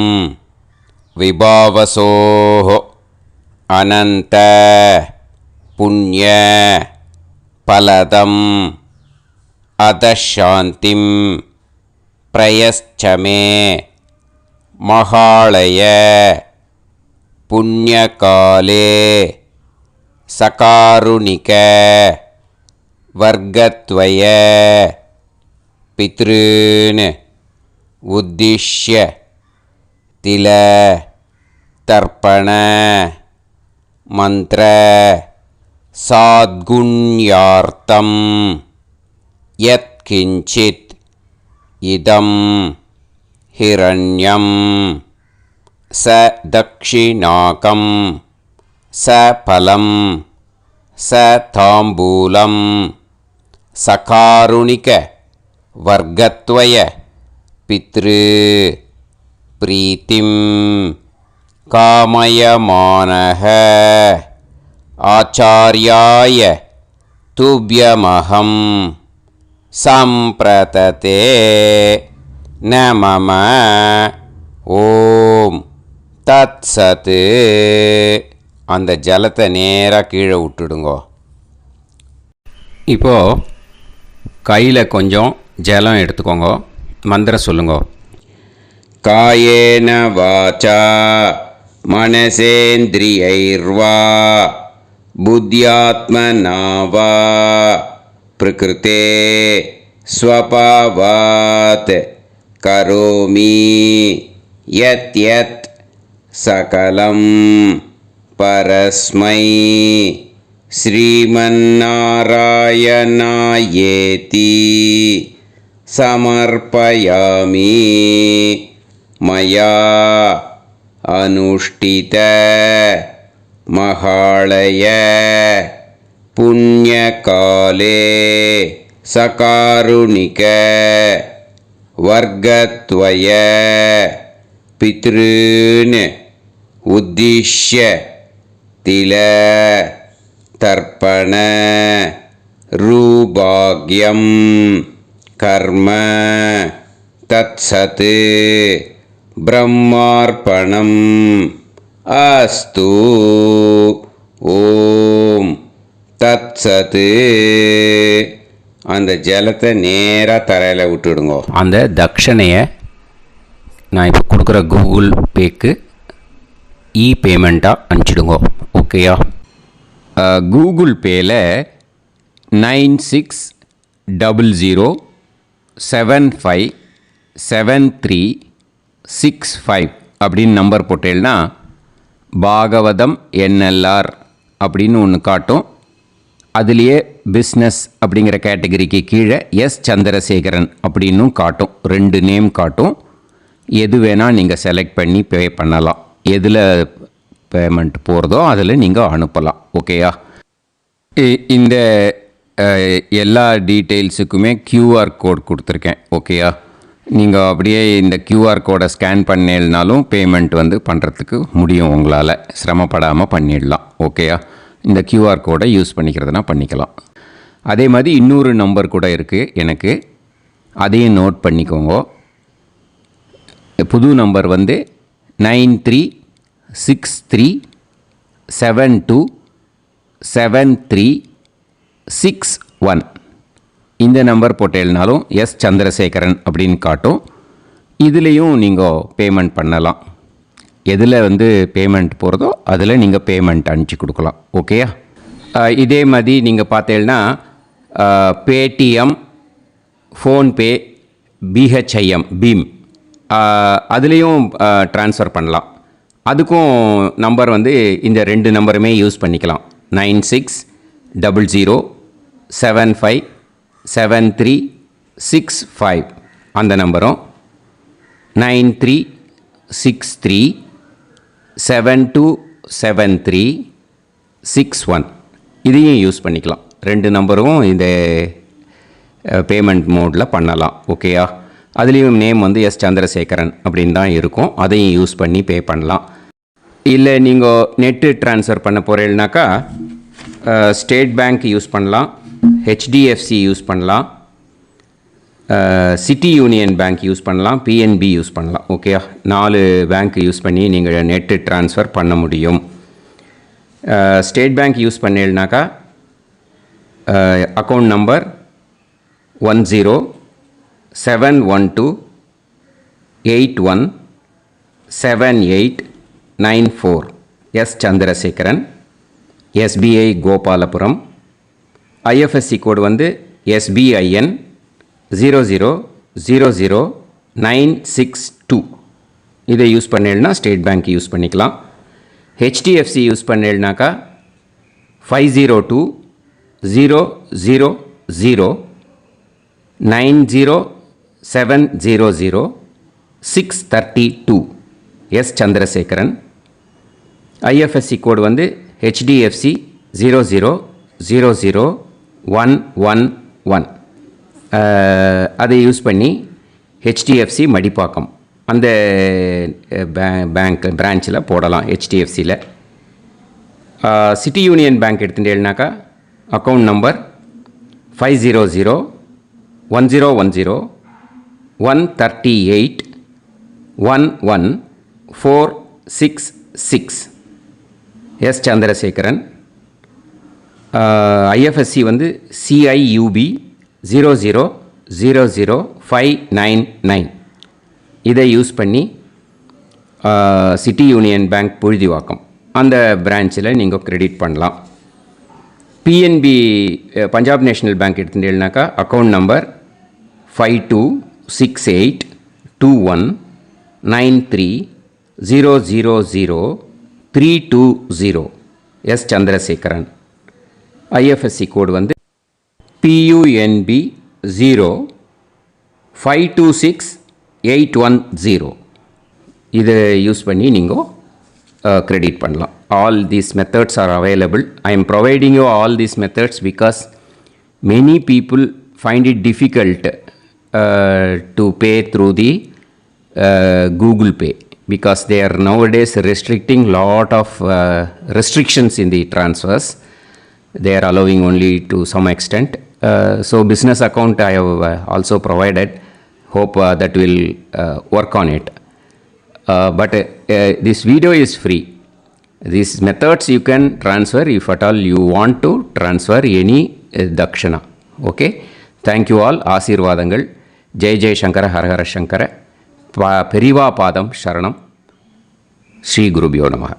[SPEAKER 2] விபாவசோஹ அனந்த புண்ணிய பலதம் அதசாந்திம் பிரயச்சமே மகாளய புண்ணியகாலே சகாருணிக வர்க்கத்வய பித்ருன் உத்திஷ்ய தில தர்ப்பண மந்திர சாத்குண்யார்த்தம் யத்கிஞ்சித் இதம் ஹிரண்யம் ச தக்ஷிணாகம் ச பலம் ச தாம்பூலம் சகாருணிக வர்க்கத்வய பித்ரு பிரீத்திம் காமயமானஹ ஆச்சார்யாய துப்யமஹம் சம்பிரததே நமம ஓம் தத் சத்து. அந்த ஜலத்தை நேராக கீழே விட்டுடுங்கோ. இப்போது கையில் கொஞ்சம் ஜலம் எடுத்துக்கோங்க. மந்திரம் சொல்லுங்க. காயேன வாச்சா மனசேந்திரியைர்வா புத்தியாத்மனா வா பிரகிருதே ஸ்வபாவாத் கரோமி யத் யத் சகலம் பரஸ்மை ஸ்ரீமன்னாராயணாயேதி சமர்ப்பயாமி மயா அனுஷ்டித மகாளய புண்ணியகாலே சகாருணிக வர்க்கத்வய பித்ருன் உத்திஷ்ய தில தர்ப்பண ரூபாக்யம் கர்ம தத்சத் பிரம்மார்ப்பணம் அஸ்து. ஓம் தத்சத். அந்த ஜலத்தை நேராக தரையில் விட்டுடுங்க. அந்த தட்சணையை நான் இப்போ கொடுக்குற கூகுள் பேக்கு பேமெண்ட்டாக அனுப்பிச்சிடுங்க. ஓகேயா? கூகுள் பேயில் 9600757365 அப்படின்னு நம்பர் போட்டேன்னா பாகவதம் என்எல்ஆர் அப்படின்னு ஒன்று காட்டும். அதுலேயே பிஸ்னஸ் அப்படிங்கிற கேட்டகரிக்கு கீழே எஸ் சந்திரசேகரன் அப்படின்னும் காட்டும். 2 நேம் காட்டும். எது வேணால் நீங்கள் செலக்ட் பண்ணி பே பண்ணலாம். எதில் பேமெண்ட் போகிறதோ அதில் நீங்கள் அனுப்பலாம். ஓகேயா? இந்த எல்லா டீட்டெயில்ஸுக்குமே கியூஆர் கோட் கொடுத்துருக்கேன். ஓகேயா? நீங்கள் அப்படியே இந்த கியூஆர் கோடை ஸ்கேன் பண்ணினாலும் பேமெண்ட் பண்ணுறதுக்கு முடியும். உங்களால் சிரமப்படாமல் பண்ணிடலாம். ஓகேயா? இந்த கியூஆர் கோடை யூஸ் பண்ணிக்கிறதுனா பண்ணிக்கலாம். அதே மாதிரி இன்னொரு நம்பர் கூட இருக்குது எனக்கு. அதையும் நோட் பண்ணிக்கோங்க. புது நம்பர் 9363727361. இந்த நம்பர் போட்டேல்னாலும் எஸ் சந்திரசேகரன் அப்படின்னு காட்டும். இதுலேயும் நீங்கள் பேமெண்ட் பண்ணலாம். எதில் பேமெண்ட் போகிறதோ அதில் நீங்கள் பேமெண்ட் அனுப்பிச்சி கொடுக்கலாம். ஓகேயா? இதே மாதிரி நீங்கள் பார்த்தேன்னா பேடிஎம், ஃபோன்பே, பிஹெச்ஐஎம், பீம் அதுலேயும் ட்ரான்ஸ்ஃபர் பண்ணலாம். அதுக்கும் நம்பர் இந்த 2 நம்பருமே யூஸ் பண்ணிக்கலாம். 9600757365 அந்த நம்பரும் 9363727361 இதையும் யூஸ் பண்ணிக்கலாம். 2 நம்பரும் இந்த பேமெண்ட் மோடில் பண்ணலாம். ஓகேயா? அதுலேயும் நேம் எஸ் சந்திரசேகரன் அப்படின்னு தான் இருக்கும். அதையும் யூஸ் பண்ணி பே பண்ணலாம். இல்லை நீங்கள் நெட்டு ட்ரான்ஸ்ஃபர் பண்ண போகிறீங்கனாக்கா ஸ்டேட் பேங்க் யூஸ் பண்ணலாம், ஹெச்டிஎஃப்சி யூஸ் பண்ணலாம், சிட்டி யூனியன் பேங்க் யூஸ் பண்ணலாம், பிஎன்பி யூஸ் பண்ணலாம். ஓகேயா, 4 பேங்க் யூஸ் பண்ணி நீங்கள் நெட்டு ட்ரான்ஸ்ஃபர் பண்ண முடியும். ஸ்டேட் பேங்க் யூஸ் பண்ணீங்கனாக்கா account number 1071281789 S Chandrasekaran, SBI Gopalapuram. IFSC code வந்து SBIN 0000962. இதை யூஸ் பண்ணீங்கன்னா ஸ்டேட் பேங்க் யூஸ் பண்ணிக்கலாம். ஹெச்டிஎஃப்சி யூஸ் பண்ணீங்கனாக்கா 5020090700 எஸ் சந்திரசேகரன். ஐஎஃப்எஸ்சி கோடு வந்து HDFC 0000111. அதை யூஸ் பண்ணி HDFC மடிப்பாக்கம் அந்த பேங்க் பிரான்ச்சில் போடலாம். HDFCயில் சிட்டி யூனியன் பேங்க் எடுத்துட்டேன்னாக்கா account number 5001010381146 S Chandrasekaran. IFSC வந்து CIUB 0000599. இதை யூஸ் பண்ணி சிட்டி யூனியன் பேங்க் புழுதிவாக்கம் அந்த பிரான்ச்சில் நீங்கள் கிரெடிட் பண்ணலாம். பிஎன்பி பஞ்சாப் நேஷ்னல் பேங்க் எடுத்துட்டீங்கன்னாக்கா account number 52682193000320 S Chandrasekaran. IFSC code வந்து PUNB 0526810. இதை யூஸ் பண்ணி நீங்கள் கிரெடிட் பண்ணலாம். All these methods are available. I am providing you all these methods because many people find it difficult to pay through the Google Pay because they are nowadays restricting lot of restrictions in the transfers. They are allowing only to some extent. So business account I have also provided. Hope that will work on it. But this video is free. These methods you can transfer if at all you want to transfer any dakshana. Okay. Thank you all. ஆசீர்வாதங்கள். ஜெய் ஜெய் சங்கர ஹரஹர சங்கர. பெரிவா பாதம் சரணம். ஸ்ரீ குருபியோ நமஹ.